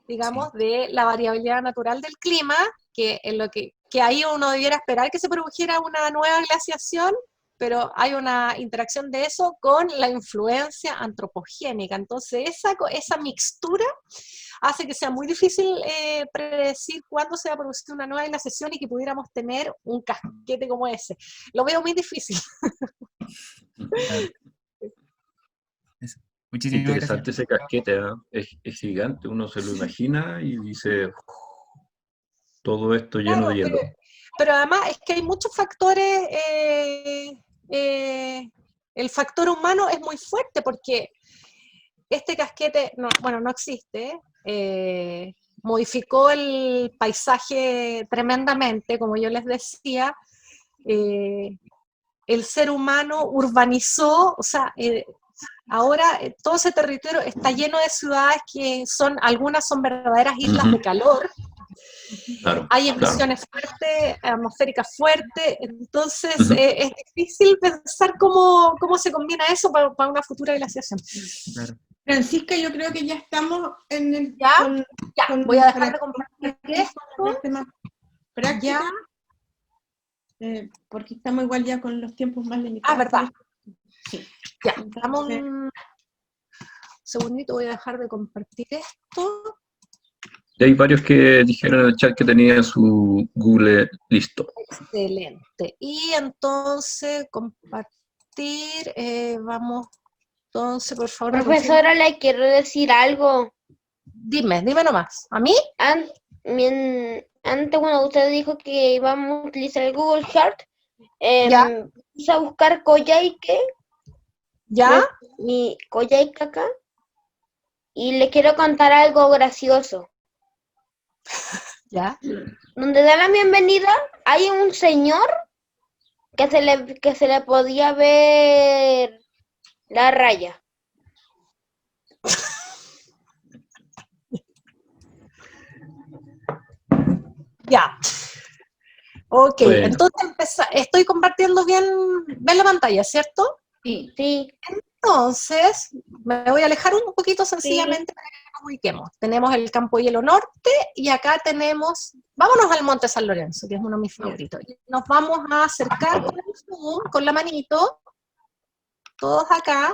digamos, de la variabilidad natural del clima, que en lo que ahí uno debiera esperar que se produjera una nueva glaciación, pero hay una interacción de eso con la influencia antropogénica. Entonces esa mixtura hace que sea muy difícil predecir cuándo se va a producir una nueva glaciación y que pudiéramos tener un casquete como ese. Lo veo muy difícil. Claro. Muchísimas Interesante gracias. ese casquete, ¿eh? Es gigante, uno se lo imagina y dice, todo esto lleno de hielo. Pero además es que hay muchos factores, el factor humano es muy fuerte porque este casquete, no existe, modificó el paisaje tremendamente, como yo les decía, el ser humano urbanizó, o sea, ahora todo ese territorio está lleno de ciudades que algunas son verdaderas islas de calor. Claro, Hay emisiones fuertes, atmosféricas fuertes, entonces es difícil pensar cómo se combina eso para una futura glaciación. Claro. Francisca, yo creo que ya estamos en el... ¿Ya? Voy a dejar de compartir esto. Temas prácticos, porque estamos igual ya con los tiempos más limitados. ¿Verdad? Sí. Ya, damos un segundito, voy a dejar de compartir esto. Y hay varios que dijeron en el chat que tenían su Google listo. Excelente. Y entonces, compartir, vamos, entonces, por favor. Profesora, le quiero decir algo. Dime nomás. ¿A mí? Antes, cuando usted dijo que íbamos a utilizar el Google Chart, puse a buscar Coyhaique. ¿Ya? Mi Coyhaique acá. Y le quiero contar algo gracioso. ¿Ya? Donde da la bienvenida, hay un señor que se le podía ver la raya. Ya. Ok, Bueno. entonces estoy compartiendo bien la pantalla, ¿cierto? Sí. Entonces, me voy a alejar un poquito sencillamente para que nos ubiquemos. Tenemos el campo hielo norte y acá tenemos, vámonos al Monte San Lorenzo, que es uno de mis favoritos. Nos vamos a acercar con el zoom, con la manito, todos acá,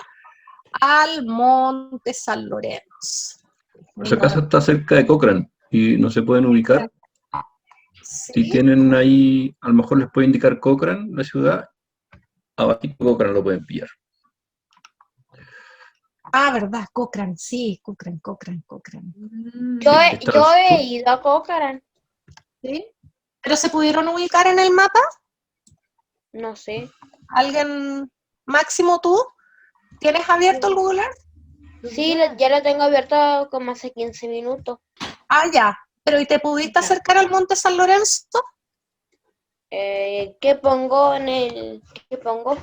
al Monte San Lorenzo. Nuestra casa está cerca de Cochrane y no se pueden ubicar. Sí. Si tienen ahí, a lo mejor les puede indicar Cochrane, la ciudad. Abajito Cochrane lo pueden pillar. ¿Verdad? Cochrane, sí, Cochrane. Yo he ido a Cochrane. ¿Sí? ¿Pero se pudieron ubicar en el mapa? No sé. ¿Alguien, Máximo, tú? ¿Tienes abierto el Google Earth? Sí, ya lo tengo abierto como hace 15 minutos. Ya. ¿Pero y te pudiste acercar al Monte San Lorenzo? ¿Qué pongo en el...? ¿Qué pongo?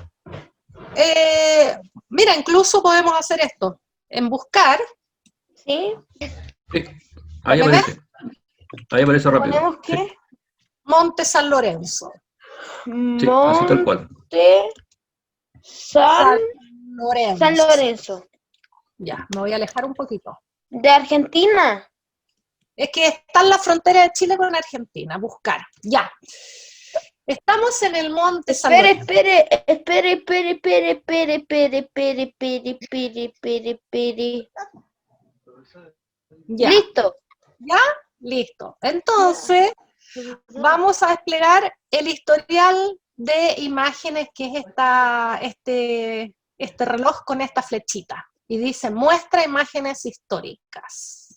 Mira, incluso podemos hacer esto. En buscar. ¿Sí? Sí, ahí aparece. Ahí aparece rápido. ¿Ponemos Sí. qué? Monte San Lorenzo. Sí, así tal cual. San Lorenzo. San Lorenzo. Ya, me voy a alejar un poquito. ¿De Argentina? Es que está en la frontera de Chile con Argentina. Buscar. Ya. Estamos en el Monte San Lorenzo. Espere. Ya. ¿Listo? ¿Ya? Listo. Entonces, vamos a desplegar el historial de imágenes que es este reloj con esta flechita. y dice muestra imágenes históricas.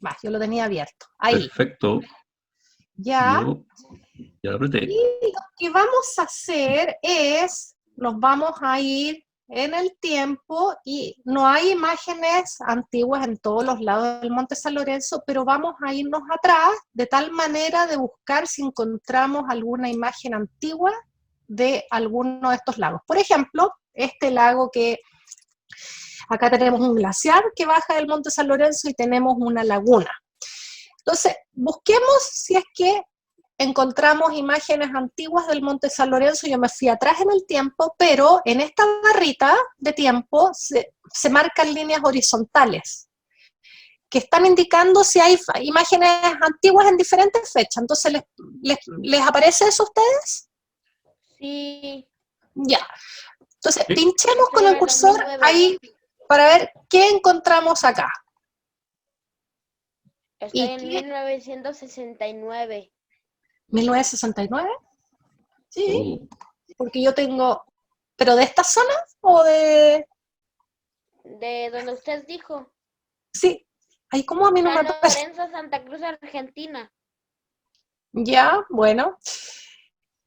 Va, yo lo tenía abierto. Ahí. Perfecto. Ya. Yo ya lo apreté. Y lo que vamos a hacer es, nos vamos a ir en el tiempo y no hay imágenes antiguas en todos los lados del Monte San Lorenzo, pero vamos a irnos atrás de tal manera de buscar si encontramos alguna imagen antigua de alguno de estos lagos. Por ejemplo, este lago que acá tenemos un glaciar que baja del Monte San Lorenzo y tenemos una laguna. Entonces, busquemos si es que encontramos imágenes antiguas del Monte San Lorenzo. Yo me fui atrás en el tiempo, pero en esta barrita de tiempo se marcan líneas horizontales que están indicando si hay imágenes antiguas en diferentes fechas. Entonces, ¿les aparece eso a ustedes? Sí. Ya. Entonces, Sí. pinchemos con Estoy en el el cursor 2009. ahí para ver qué encontramos acá. Estoy ¿Y en qué? 1969. ¿1969? Sí, Oh, porque yo tengo... ¿Pero de esta zona o de...? De donde usted dijo. Sí. Ay, ¿cómo a mí no me San aparece? Lorenzo, Santa Cruz, Argentina. Ya, bueno.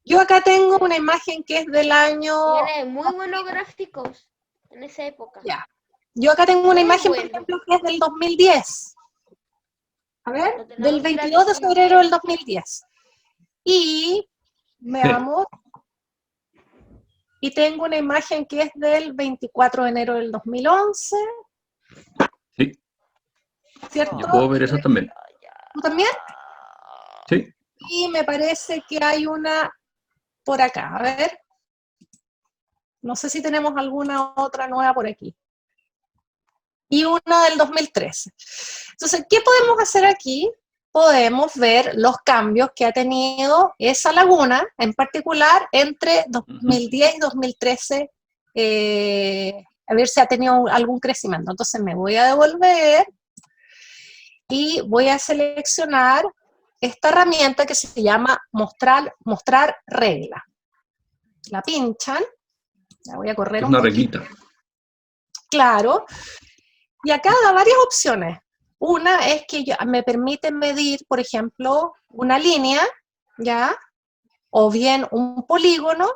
Yo acá tengo una imagen que es del año... Tiene muy buenos gráficos en esa época. Ya. Yo acá tengo una Muy imagen, por bueno. ejemplo, que es del 2010. A ver, Lo tenemos del que ir a 22 de febrero del distinguir. 2010. Y, veamos, y tengo una imagen que es del 24 de enero del 2011, sí, ¿cierto? yo puedo ver eso también. ¿Tú también? Sí, Y me parece que hay una por acá, a ver. No sé si tenemos alguna otra nueva por aquí. Y una del 2013. Entonces, ¿qué podemos hacer aquí? Podemos ver los cambios que ha tenido esa laguna, en particular, entre 2010 y 2013, a ver si ha tenido algún crecimiento. Entonces me voy a devolver y voy a seleccionar esta herramienta que se llama mostrar regla. La pinchan, la voy a correr es un una poquito. reglita. Claro, y acá da varias opciones. Una es que me permite medir, por ejemplo, una línea, ¿ya? O bien un polígono,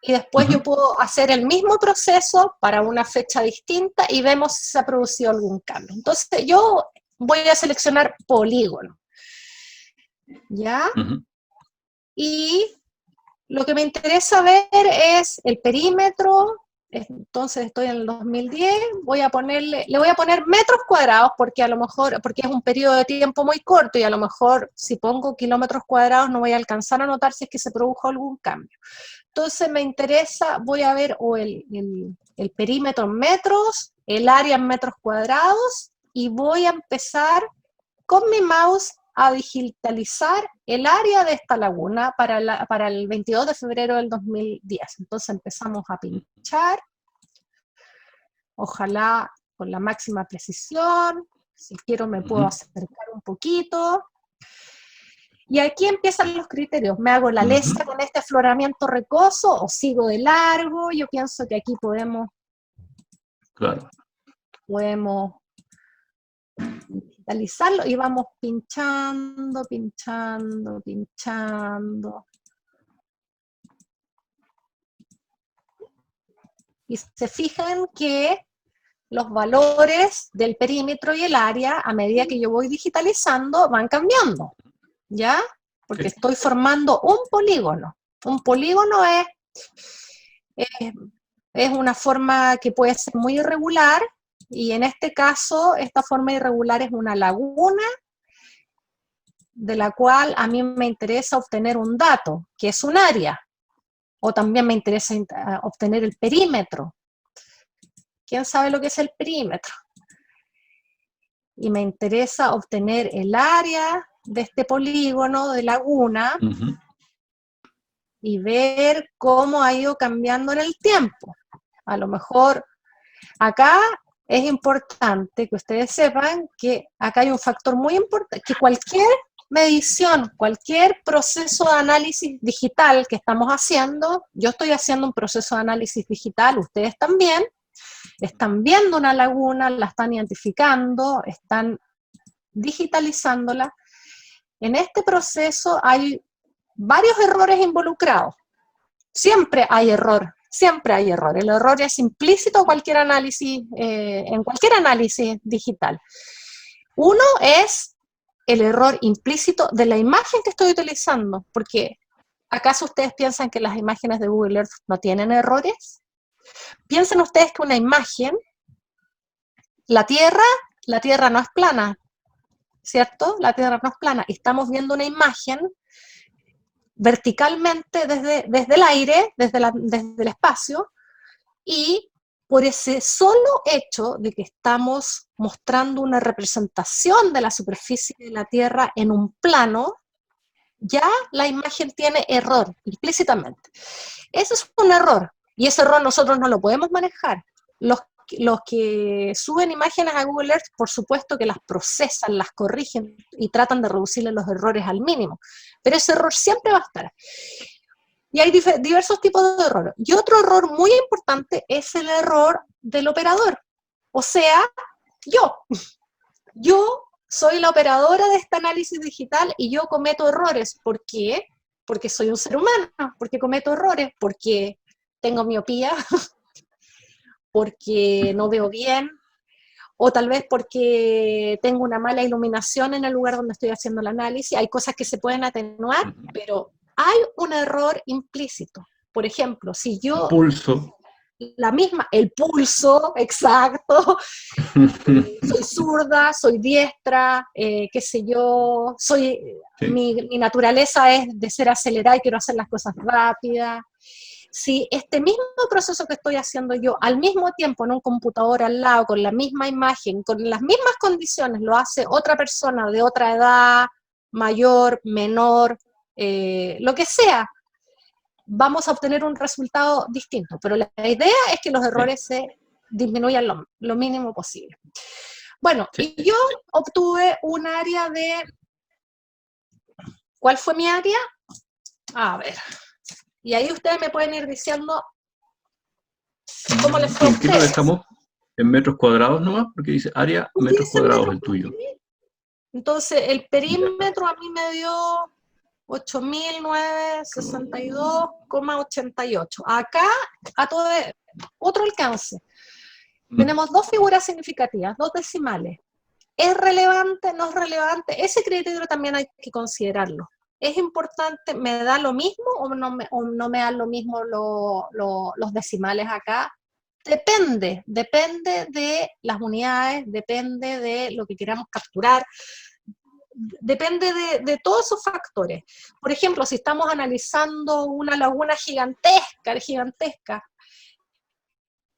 y después yo puedo hacer el mismo proceso para una fecha distinta y vemos si se ha producido algún cambio. Entonces yo voy a seleccionar polígono, ¿ya? Ujú. Y lo que me interesa ver es el perímetro. Entonces estoy en el 2010, le voy a poner metros cuadrados porque a lo mejor, porque es un periodo de tiempo muy corto y a lo mejor si pongo kilómetros cuadrados no voy a alcanzar a notar si es que se produjo algún cambio. Entonces me interesa, voy a ver o el perímetro en metros, el área en metros cuadrados y voy a empezar con mi mouse a digitalizar el área de esta laguna para el 22 de febrero del 2010. Entonces empezamos a pinchar, ojalá con la máxima precisión, si quiero me puedo acercar un poquito. Y aquí empiezan los criterios, me hago la lesa con este afloramiento rocoso o sigo de largo. Yo pienso que aquí podemos Claro. digitalizarlo y vamos pinchando, pinchando, pinchando. Y se fijan que los valores del perímetro y el área, a medida que yo voy digitalizando, van cambiando, ¿ya? Porque estoy formando un polígono. Un polígono es una forma que puede ser muy irregular, y en este caso, esta forma irregular es una laguna, de la cual a mí me interesa obtener un dato, que es un área, o también me interesa obtener el perímetro. ¿Quién sabe lo que es el perímetro? Y me interesa obtener el área de este polígono de laguna y ver cómo ha ido cambiando en el tiempo. A lo mejor acá es importante que ustedes sepan que acá hay un factor muy importante, que cualquier medición, cualquier proceso de análisis digital que estamos haciendo, yo estoy haciendo un proceso de análisis digital, ustedes también, están viendo una laguna, la están identificando, están digitalizándola. En este proceso hay varios errores involucrados. Siempre hay error, siempre hay error. El error es implícito en cualquier análisis digital. Uno es el error implícito de la imagen que estoy utilizando, porque ¿acaso ustedes piensan que las imágenes de Google Earth no tienen errores? Piensen ustedes que una imagen, la Tierra no es plana, ¿cierto? La Tierra no es plana. Estamos viendo una imagen verticalmente desde el aire, desde el espacio, y por ese solo hecho de que estamos mostrando una representación de la superficie de la Tierra en un plano, ya la imagen tiene error, implícitamente. Ese es un error, y ese error nosotros no lo podemos manejar. Los que suben imágenes a Google Earth, por supuesto que las procesan, las corrigen y tratan de reducirle los errores al mínimo, pero ese error siempre va a estar. Y hay diversos tipos de errores. Y otro error muy importante es el error del operador. O sea, yo. Yo soy la operadora de este análisis digital y yo cometo errores. ¿Por qué? Porque soy un ser humano, porque cometo errores, porque tengo miopía, porque no veo bien, o tal vez porque tengo una mala iluminación en el lugar donde estoy haciendo el análisis. Hay cosas que se pueden atenuar, pero hay un error implícito. Por ejemplo, si yo... Pulso. El pulso, exacto. Soy zurda, soy diestra, qué sé yo, Sí. mi naturaleza es de ser acelerada y quiero hacer las cosas rápidas. Si este mismo proceso que estoy haciendo yo, al mismo tiempo en un computador al lado, con la misma imagen, con las mismas condiciones, lo hace otra persona de otra edad, mayor, menor, lo que sea, vamos a obtener un resultado distinto. Pero la idea es que los errores se disminuyan lo mínimo posible. Bueno, Sí. y yo obtuve un área de... ¿Cuál fue mi área? A ver... Y ahí ustedes me pueden ir diciendo cómo les fue a ¿En qué lo ustedes. dejamos? ¿En metros cuadrados nomás? Porque dice área, metros Dice cuadrados metros el tuyo. Entonces, el perímetro a mí me dio 8.962,88. Acá, otro alcance. Tenemos dos figuras significativas, dos decimales. ¿Es relevante? ¿No es relevante? Ese criterio también hay que considerarlo. ¿Es importante? ¿Me da lo mismo o no me dan lo mismo los decimales acá? Depende de las unidades, depende de lo que queramos capturar, depende de todos esos factores. Por ejemplo, si estamos analizando una laguna gigantesca,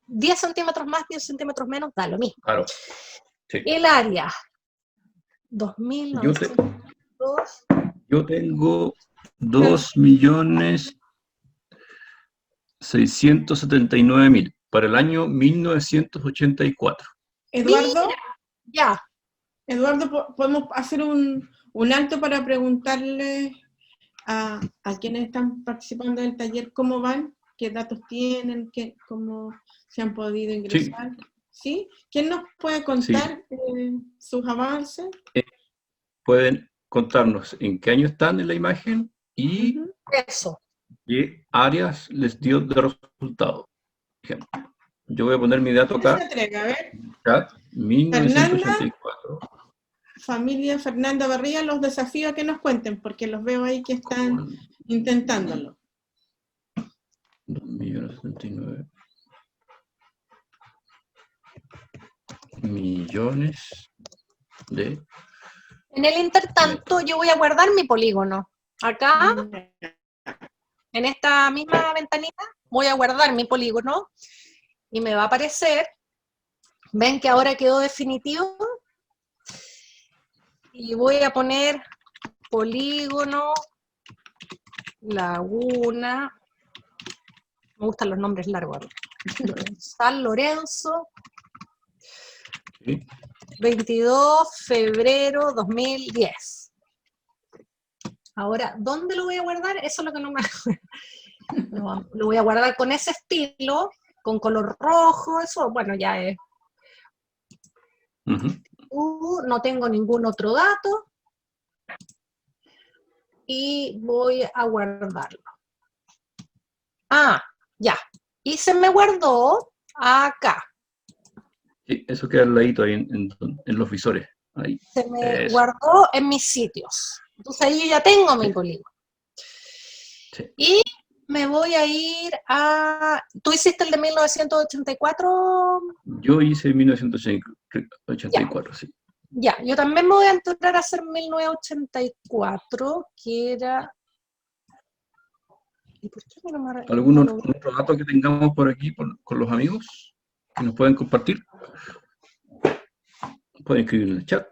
10 centímetros más, 10 centímetros menos, da lo mismo. Claro. Sí. El área, 2.902. Yo tengo 2.679.000 para el año 1984. Eduardo, Ya. Eduardo, podemos hacer un alto para preguntarle a quienes están participando del taller cómo van, qué datos tienen, cómo se han podido ingresar. ¿Sí? ¿Quién nos puede contar sus avances? Pueden contarnos en qué año están en la imagen y Eso. qué áreas les dio de resultado. Por ejemplo, yo voy a poner mi dato acá. ¿Quién se entrega? A ver. Acá, 1984. Familia Fernanda Barría, los desafío a que nos cuenten, porque los veo ahí que están intentándolo. 2.079 millones de... En el intertanto, yo voy a guardar mi polígono. Acá, en esta misma ventanita, voy a guardar mi polígono y me va a aparecer. Ven que ahora quedó definitivo. Y voy a poner polígono, laguna. Me gustan los nombres largos. San Lorenzo. ¿Sí? 22 de febrero 2010. Ahora, ¿dónde lo voy a guardar? Eso es lo que no me lo voy a guardar con ese estilo, con color rojo, eso, bueno, ya es. No tengo ningún otro dato. Y voy a guardarlo. Ah, ya. Y se me guardó acá. Sí, eso queda al ladito ahí en los visores. Ahí. Se me Eso. guardó en mis sitios. Entonces ahí yo ya tengo mi polígono. Sí. Y me voy a ir a... ¿Tú hiciste el de 1984? Yo hice 1984, sí. Ya, yo también me voy a entrar a hacer 1984, que era... ¿Y por qué no me... ¿Algún otro dato que tengamos por aquí con los amigos que nos pueden compartir? Pueden escribir en el chat.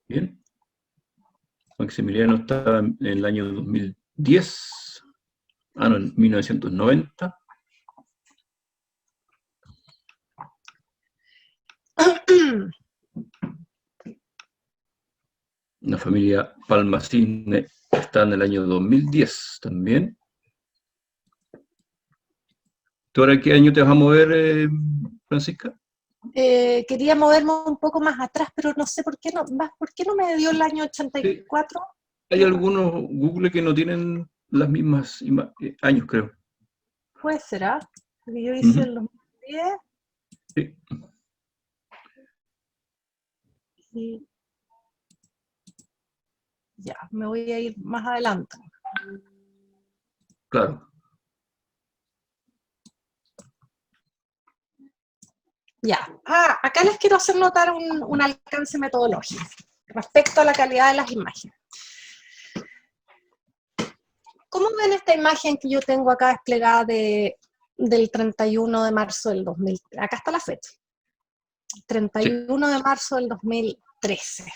Bien. Maximiliano está en el año 2010. Ah, no, en 1990. La familia Palma Cisne está en el año 2010 también. ¿Tú ahora qué año te vas a mover, Francisca? Quería moverme un poco más atrás, pero no sé por qué no me dio el año 84. Sí. Hay algunos Google que no tienen las mismas años, creo. Puede ser, ¿ah? Porque yo hice el 2010. Sí. Y ya, me voy a ir más adelante. Claro. Ya. Ah, acá les quiero hacer notar un alcance metodológico respecto a la calidad de las imágenes. ¿Cómo ven esta imagen que yo tengo acá desplegada del 31 de marzo del 2000? Acá está la fecha. 31 de marzo del 2013.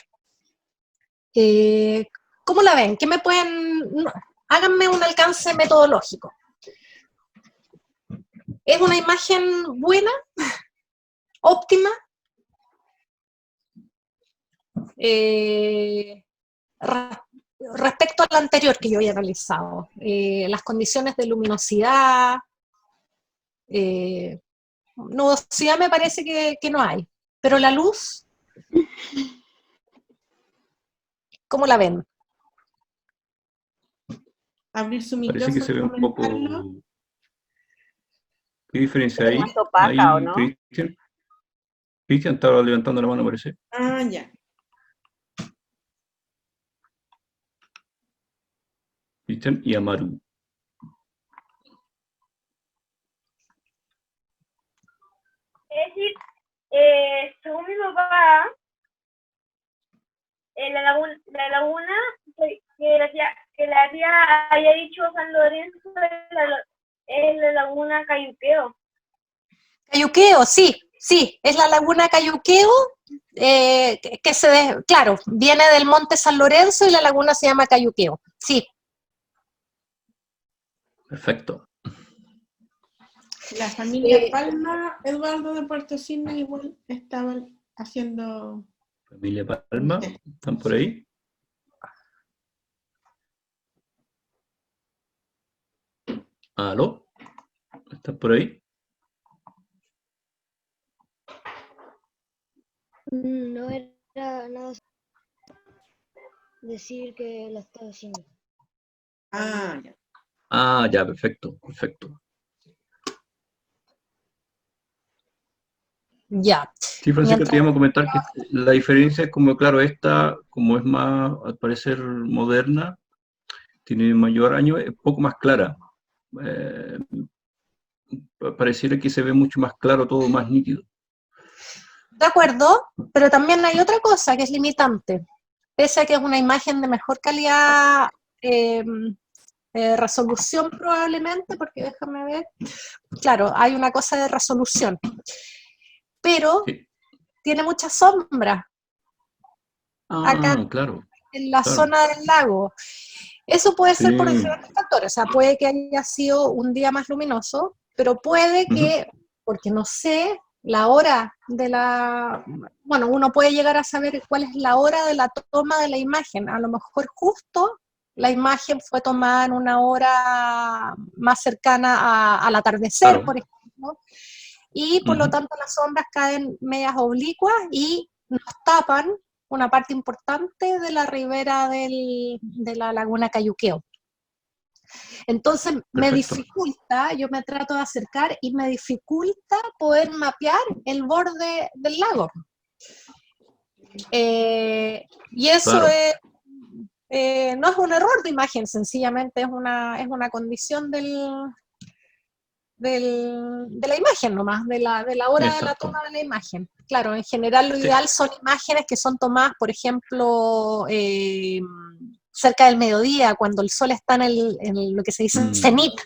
¿Cómo la ven? ¿Qué me pueden...? Háganme un alcance metodológico. ¿Es una imagen buena? ¿Óptima? Respecto a la anterior que yo había realizado, las condiciones de luminosidad, nubosidad me parece que no hay, pero la luz, ¿cómo la ven? Abrir su Parece micrófono. que se ve un poco... comentarlo. ¿Qué diferencia hay? Más opaca, ¿o no? Cristian estaba levantando la mano, parece. Ah, ya. Cristian y Amaru. Es decir, según mi papá, la laguna que la tía había dicho San Lorenzo es la laguna Cayuqueo. Cayuqueo, sí, es la laguna Cayuqueo, claro, viene del monte San Lorenzo y la laguna se llama Cayuqueo, sí. Perfecto. La familia Palma, Eduardo de Puerto Cisne, igual estaban haciendo... Familia Palma, ¿están por ahí? ¿Aló? ¿Están por ahí? No era nada decir que la estaba haciendo. Ah, ya. Ah, ya, perfecto, perfecto. Ya. Sí, Francisco, te íbamos a comentar que la diferencia es como, claro, esta, como es más, al parecer, moderna, tiene mayor año, es poco más clara. Pareciera que se ve mucho más claro, todo más nítido. De acuerdo, pero también hay otra cosa que es limitante. Pese a que es una imagen de mejor calidad, resolución probablemente, porque déjame ver, claro, hay una cosa de resolución, pero Sí. tiene mucha sombra acá Claro. en la claro. zona del lago. Eso puede ser por Sí. diferentes factores, o sea, puede que haya sido un día más luminoso, pero puede que, porque no sé, la hora de la... Bueno, uno puede llegar a saber cuál es la hora de la toma de la imagen. A lo mejor justo la imagen fue tomada en una hora más cercana al atardecer, Claro. por ejemplo, y por lo Ujú. tanto las sombras caen medias oblicuas y nos tapan una parte importante de la ribera de la laguna Cayuqueo. Entonces me Perfecto. dificulta, yo me trato de acercar y me dificulta poder mapear el borde del lago. Y eso Claro. no es un error de imagen, sencillamente es una condición de la imagen nomás, de la hora de la Exacto. toma de la imagen. Claro, en general lo Sí. ideal son imágenes que son tomadas, por ejemplo, cerca del mediodía, cuando el sol está en lo que se dice cenit.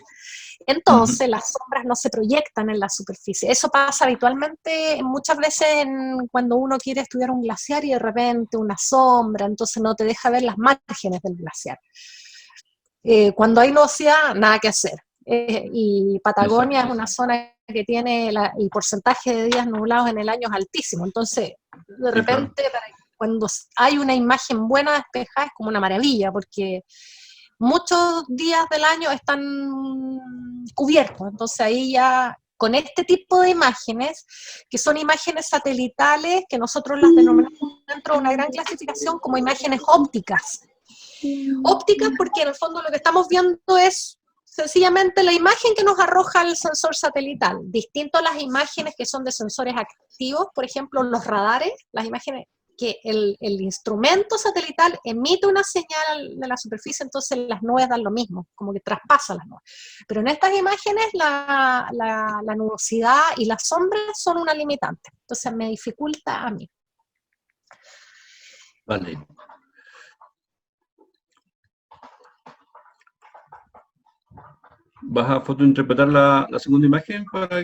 Entonces las sombras no se proyectan en la superficie. Eso pasa habitualmente muchas veces cuando uno quiere estudiar un glaciar y de repente una sombra, entonces no te deja ver las márgenes del glaciar. Cuando hay nubosidad, nada que hacer. Y Patagonia Exacto. es una zona que tiene el porcentaje de días nublados en el año es altísimo. Entonces, de Sí, repente, cuando hay una imagen buena despejada, es como una maravilla, porque muchos días del año están cubiertos. Entonces ahí ya, con este tipo de imágenes, que son imágenes satelitales, que nosotros las denominamos dentro de una gran clasificación como imágenes ópticas. Ópticas porque en el fondo lo que estamos viendo es sencillamente la imagen que nos arroja el sensor satelital, distinto a las imágenes que son de sensores activos, por ejemplo los radares, las imágenes que el instrumento satelital emite una señal de la superficie, entonces las nubes dan lo mismo, como que traspasa las nubes. Pero en estas imágenes la nubosidad y las sombras son una limitante, entonces me dificulta a mí. Vale. ¿Vas a fotointerpretar la segunda imagen para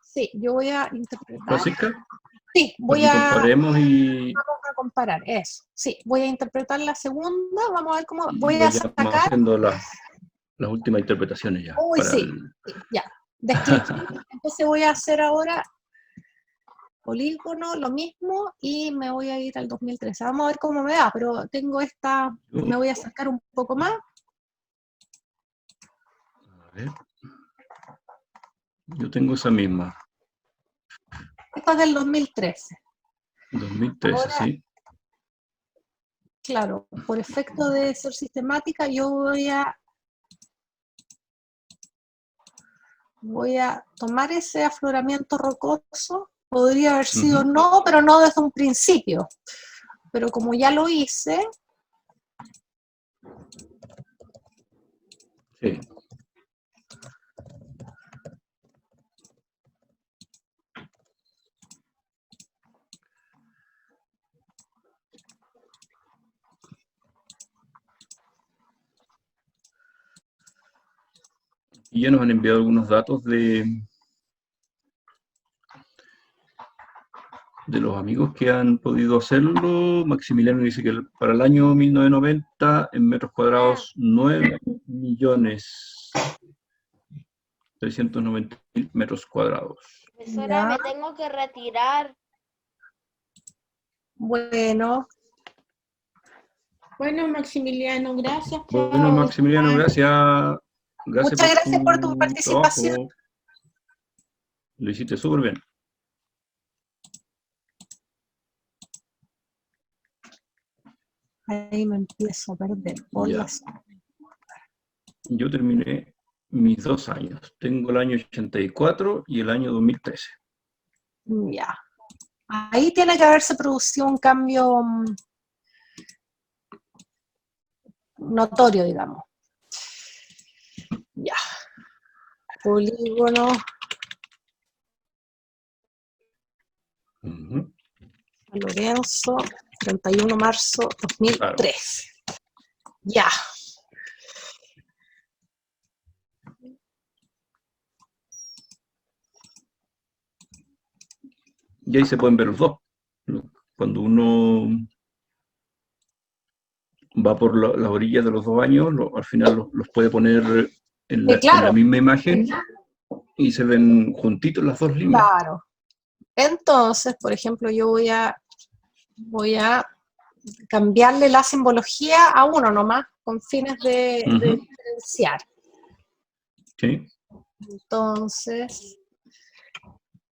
Sí, yo voy a interpretar. Francisca? Sí, voy Para que a... comparemos y Vamos a comparar, eso. Sí, voy a interpretar la segunda, vamos a ver cómo... Voy a vayamos sacar... haciendo las últimas interpretaciones ya. Uy, para sí, ya. Descripción. Entonces voy a hacer ahora polígono, lo mismo, y me voy a ir al 2013. Vamos a ver cómo me da, pero tengo esta... Me voy a acercar un poco más. A ver. Yo tengo esa misma. Esta es del 2013. 2013, Ahora, sí. claro, por efecto de ser sistemática, yo voy a tomar ese afloramiento rocoso. Podría haber sido no, pero no desde un principio. Pero como ya lo hice... Sí. Y ya nos han enviado algunos datos de los amigos que han podido hacerlo. Maximiliano dice que para el año 1990, en metros cuadrados, 9.390.000 metros cuadrados. Profesora, me tengo que retirar. Bueno. Bueno, Maximiliano, gracias. Bueno, chao. Maximiliano, gracias. Muchas gracias por tu participación. trabajo. Lo hiciste súper bien. Ahí me empiezo a perder. Ya. Yo terminé mis 2 años. Tengo el año 84 y el año 2013. Ya. Ahí tiene que haberse producido un cambio notorio, digamos. Ya. Polígono. Lorenzo, 31 de marzo 2003. Claro. Ya. Y ahí se pueden ver los dos. Cuando uno va por las orillas de los 2 años, al final los puede poner en la misma imagen y se ven juntitos las dos líneas. Claro. Entonces, por ejemplo, yo voy a cambiarle la simbología a uno nomás, con fines de diferenciar. Sí. Entonces,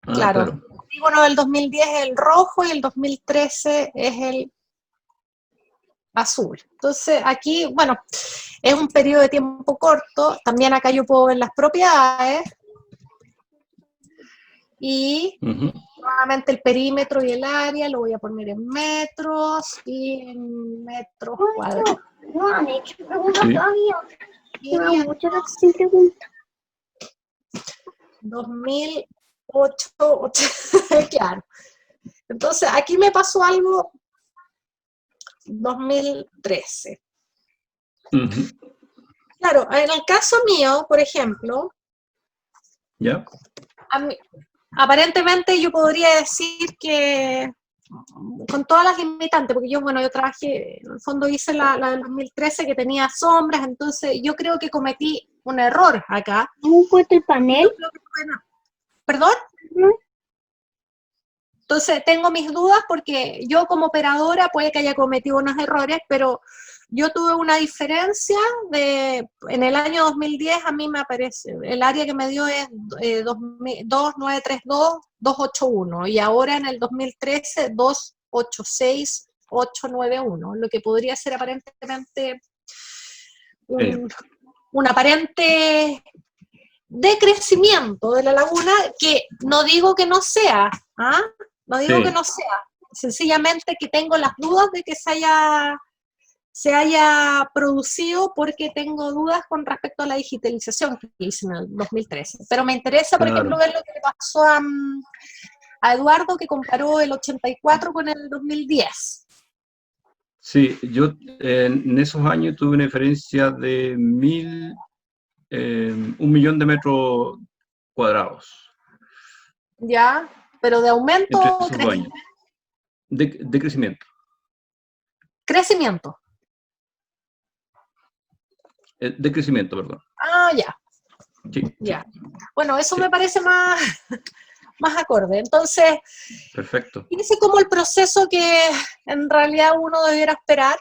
Ah, claro, claro. el polígono del 2010 es el rojo y el 2013 es el azul. Entonces, aquí, bueno, es un periodo de tiempo corto. También acá yo puedo ver las propiedades. Y nuevamente el perímetro y el área lo voy a poner en metros y en metros cuadrados. No han hecho preguntas Sí. todavía. Y No, muchas gracias sin preguntas. 2008, claro. Entonces, aquí me pasó algo 2013. Claro, en el caso mío, por ejemplo, ¿Ya? aparentemente yo podría decir que con todas las limitantes, porque yo trabajé, en el fondo hice la del 2013 que tenía sombras, entonces yo creo que cometí un error acá. ¿Hemos puesto el panel? ¿Perdón? Entonces tengo mis dudas porque yo como operadora puede que haya cometido unos errores, pero yo tuve una diferencia en el año 2010 a mí me aparece, el área que me dio es 2932-281 y ahora en el 2013 286-891, lo que podría ser aparentemente un aparente decrecimiento de la laguna, que no digo que no sea, no digo que no sea, sencillamente que tengo las dudas de que se haya producido porque tengo dudas con respecto a la digitalización que hice en el 2013. Pero me interesa, por ejemplo, ver lo que le pasó a Eduardo, que comparó el 84 con el 2010. Sí, yo en esos años tuve una diferencia de 1.000.000 de metros cuadrados. ¿Ya? ¿Pero de aumento Entre o esos dos años. De crecimiento. Crecimiento. De crecimiento, perdón. Ah, ya. Sí, ya. Sí. Bueno, eso Sí. me parece más acorde. Entonces, Perfecto. fíjense como el proceso que en realidad uno debiera esperar,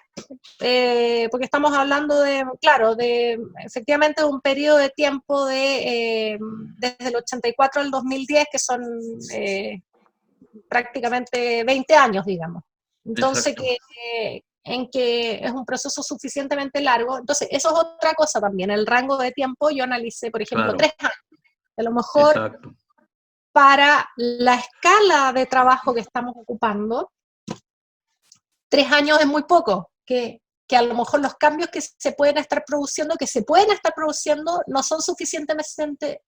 porque estamos hablando de efectivamente un periodo de tiempo desde el 84 al 2010, que son prácticamente 20 años, digamos. Entonces, en que es un proceso suficientemente largo. Entonces, eso es otra cosa también, el rango de tiempo. Yo analicé, por ejemplo, 3 años. A lo mejor para la escala de trabajo que estamos ocupando, 3 años es muy poco, que a lo mejor los cambios que se pueden estar produciendo, no son suficientemente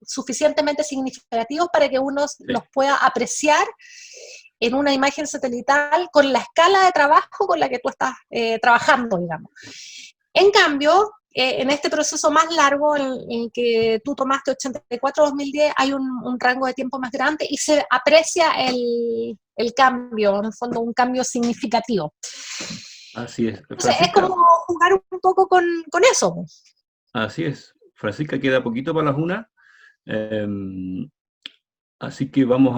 significativos para que uno los pueda apreciar en una imagen satelital con la escala de trabajo con la que tú estás trabajando, digamos. En cambio, en este proceso más largo en que tú tomaste 84-2010, hay un rango de tiempo más grande y se aprecia el cambio, en el fondo un cambio significativo. Así es. Entonces, es como jugar un poco con eso. Así es. Francisca, queda poquito para las 1. Así que vamos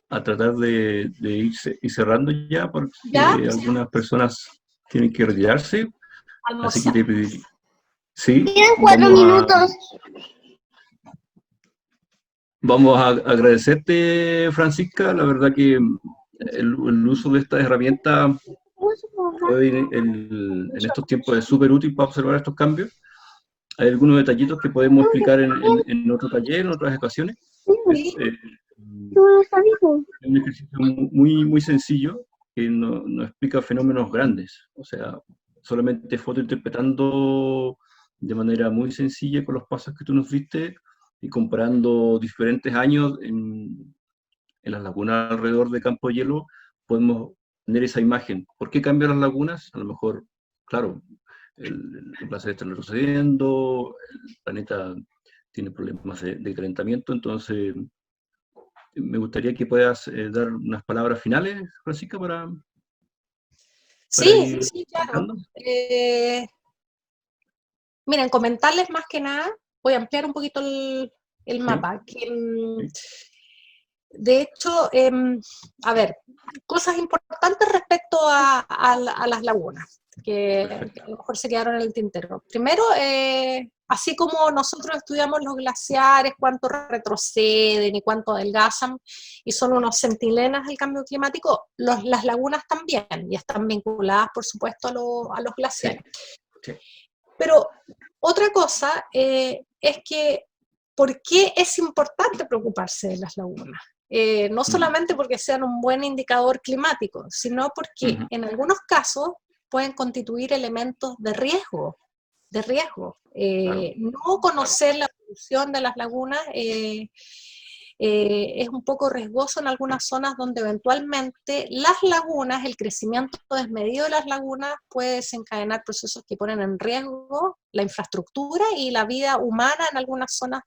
a tratar de ir cerrando ya, porque algunas personas tienen que retirarse. Así que te pediría. Sí. Quedan 4 minutos. Vamos a agradecerte, Francisca. La verdad que el uso de esta herramienta en estos tiempos es súper útil para observar estos cambios. Hay algunos detallitos que podemos explicar en otro taller, en otras ocasiones. Es un ejercicio muy, muy sencillo que nos explica fenómenos grandes. O sea, solamente fotointerpretando de manera muy sencilla con los pasos que tú nos diste y comparando diferentes años en las lagunas alrededor de Campo de Hielo, podemos tener esa imagen. ¿Por qué cambian las lagunas? A lo mejor, claro, el glaciar está retrocediendo, el planeta tiene problemas de calentamiento, entonces me gustaría que puedas dar unas palabras finales, Francisca, para Sí, claro. Miren, comentarles más que nada, voy a ampliar un poquito el mapa. Que, De hecho, a ver, cosas importantes respecto a las lagunas, que a lo mejor se quedaron en el tintero. Primero, así como nosotros estudiamos los glaciares, cuánto retroceden y cuánto adelgazan, y son unos centinelas del cambio climático, las lagunas también, y están vinculadas, por supuesto, a los glaciares. Sí. Pero otra cosa es que, ¿por qué es importante preocuparse de las lagunas? No solamente porque sean un buen indicador climático, sino porque en algunos casos pueden constituir elementos de riesgo. No conocer la evolución de las lagunas es un poco riesgoso en algunas zonas donde eventualmente las lagunas, el crecimiento desmedido de las lagunas puede desencadenar procesos que ponen en riesgo la infraestructura y la vida humana en algunas zonas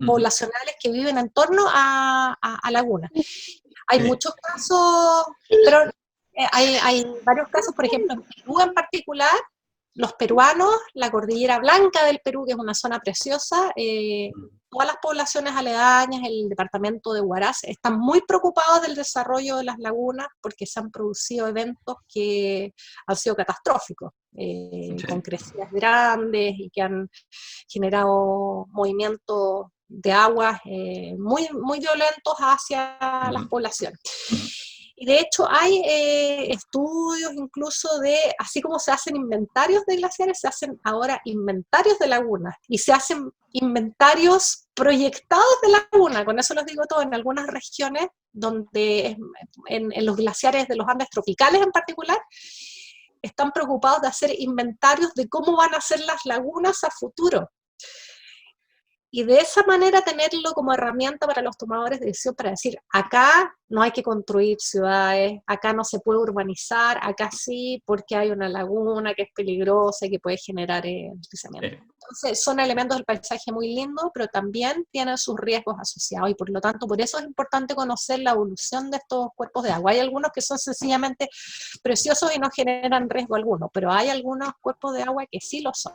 poblacionales que viven en torno a lagunas. Hay muchos casos, pero hay varios casos, por ejemplo, en Perú en particular, los peruanos, la Cordillera Blanca del Perú, que es una zona preciosa, todas las poblaciones aledañas, el departamento de Huaraz, están muy preocupados del desarrollo de las lagunas porque se han producido eventos que han sido catastróficos, con crecidas grandes y que han generado movimientos de aguas muy, muy violentos hacia las poblaciones. Y de hecho hay estudios incluso de, así como se hacen inventarios de glaciares, se hacen ahora inventarios de lagunas, y se hacen inventarios proyectados de lagunas. Con eso les digo todo, en algunas regiones, donde en los glaciares de los Andes tropicales en particular, están preocupados de hacer inventarios de cómo van a ser las lagunas a futuro. Y de esa manera tenerlo como herramienta para los tomadores de decisión, para decir, acá no hay que construir ciudades, acá no se puede urbanizar, acá sí, porque hay una laguna que es peligrosa y que puede generar deslizamiento. Entonces, son elementos del paisaje muy lindos, pero también tienen sus riesgos asociados, y por lo tanto, por eso es importante conocer la evolución de estos cuerpos de agua. Hay algunos que son sencillamente preciosos y no generan riesgo alguno, pero hay algunos cuerpos de agua que sí lo son.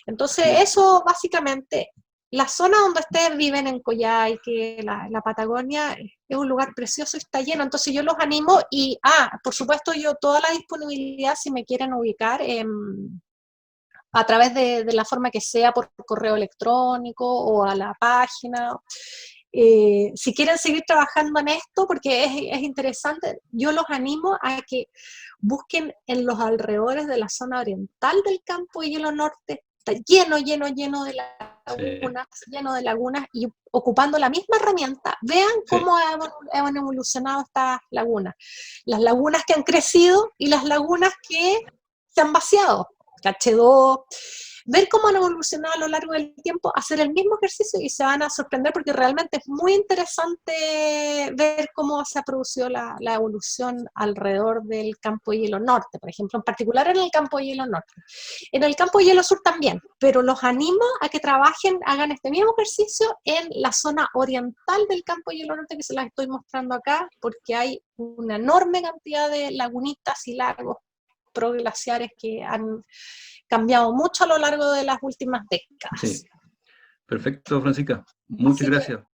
Entonces, eso básicamente, la zona donde ustedes viven en Coyhaique, la Patagonia, es un lugar precioso y está lleno. Entonces yo los animo y, por supuesto, yo toda la disponibilidad si me quieren ubicar a través de la forma que sea, por correo electrónico o a la página. Si quieren seguir trabajando en esto, porque es interesante, yo los animo a que busquen en los alrededores de la zona oriental del Campo de Hielo Norte. Está lleno de lagunas, lleno de lagunas, y ocupando la misma herramienta, vean cómo han evolucionado estas lagunas. Las lagunas que han crecido y las lagunas que se han vaciado, Cachedó, ver cómo han evolucionado a lo largo del tiempo, hacer el mismo ejercicio y se van a sorprender, porque realmente es muy interesante ver cómo se ha producido la evolución alrededor del Campo de Hielo Norte, por ejemplo, en particular en el Campo de Hielo Norte. En el Campo de Hielo Sur también, pero los animo a que trabajen, hagan este mismo ejercicio en la zona oriental del Campo de Hielo Norte, que se las estoy mostrando acá, porque hay una enorme cantidad de lagunitas y lagos proglaciares que han cambiado mucho a lo largo de las últimas décadas. Sí. Perfecto, Francisca. Muchas gracias.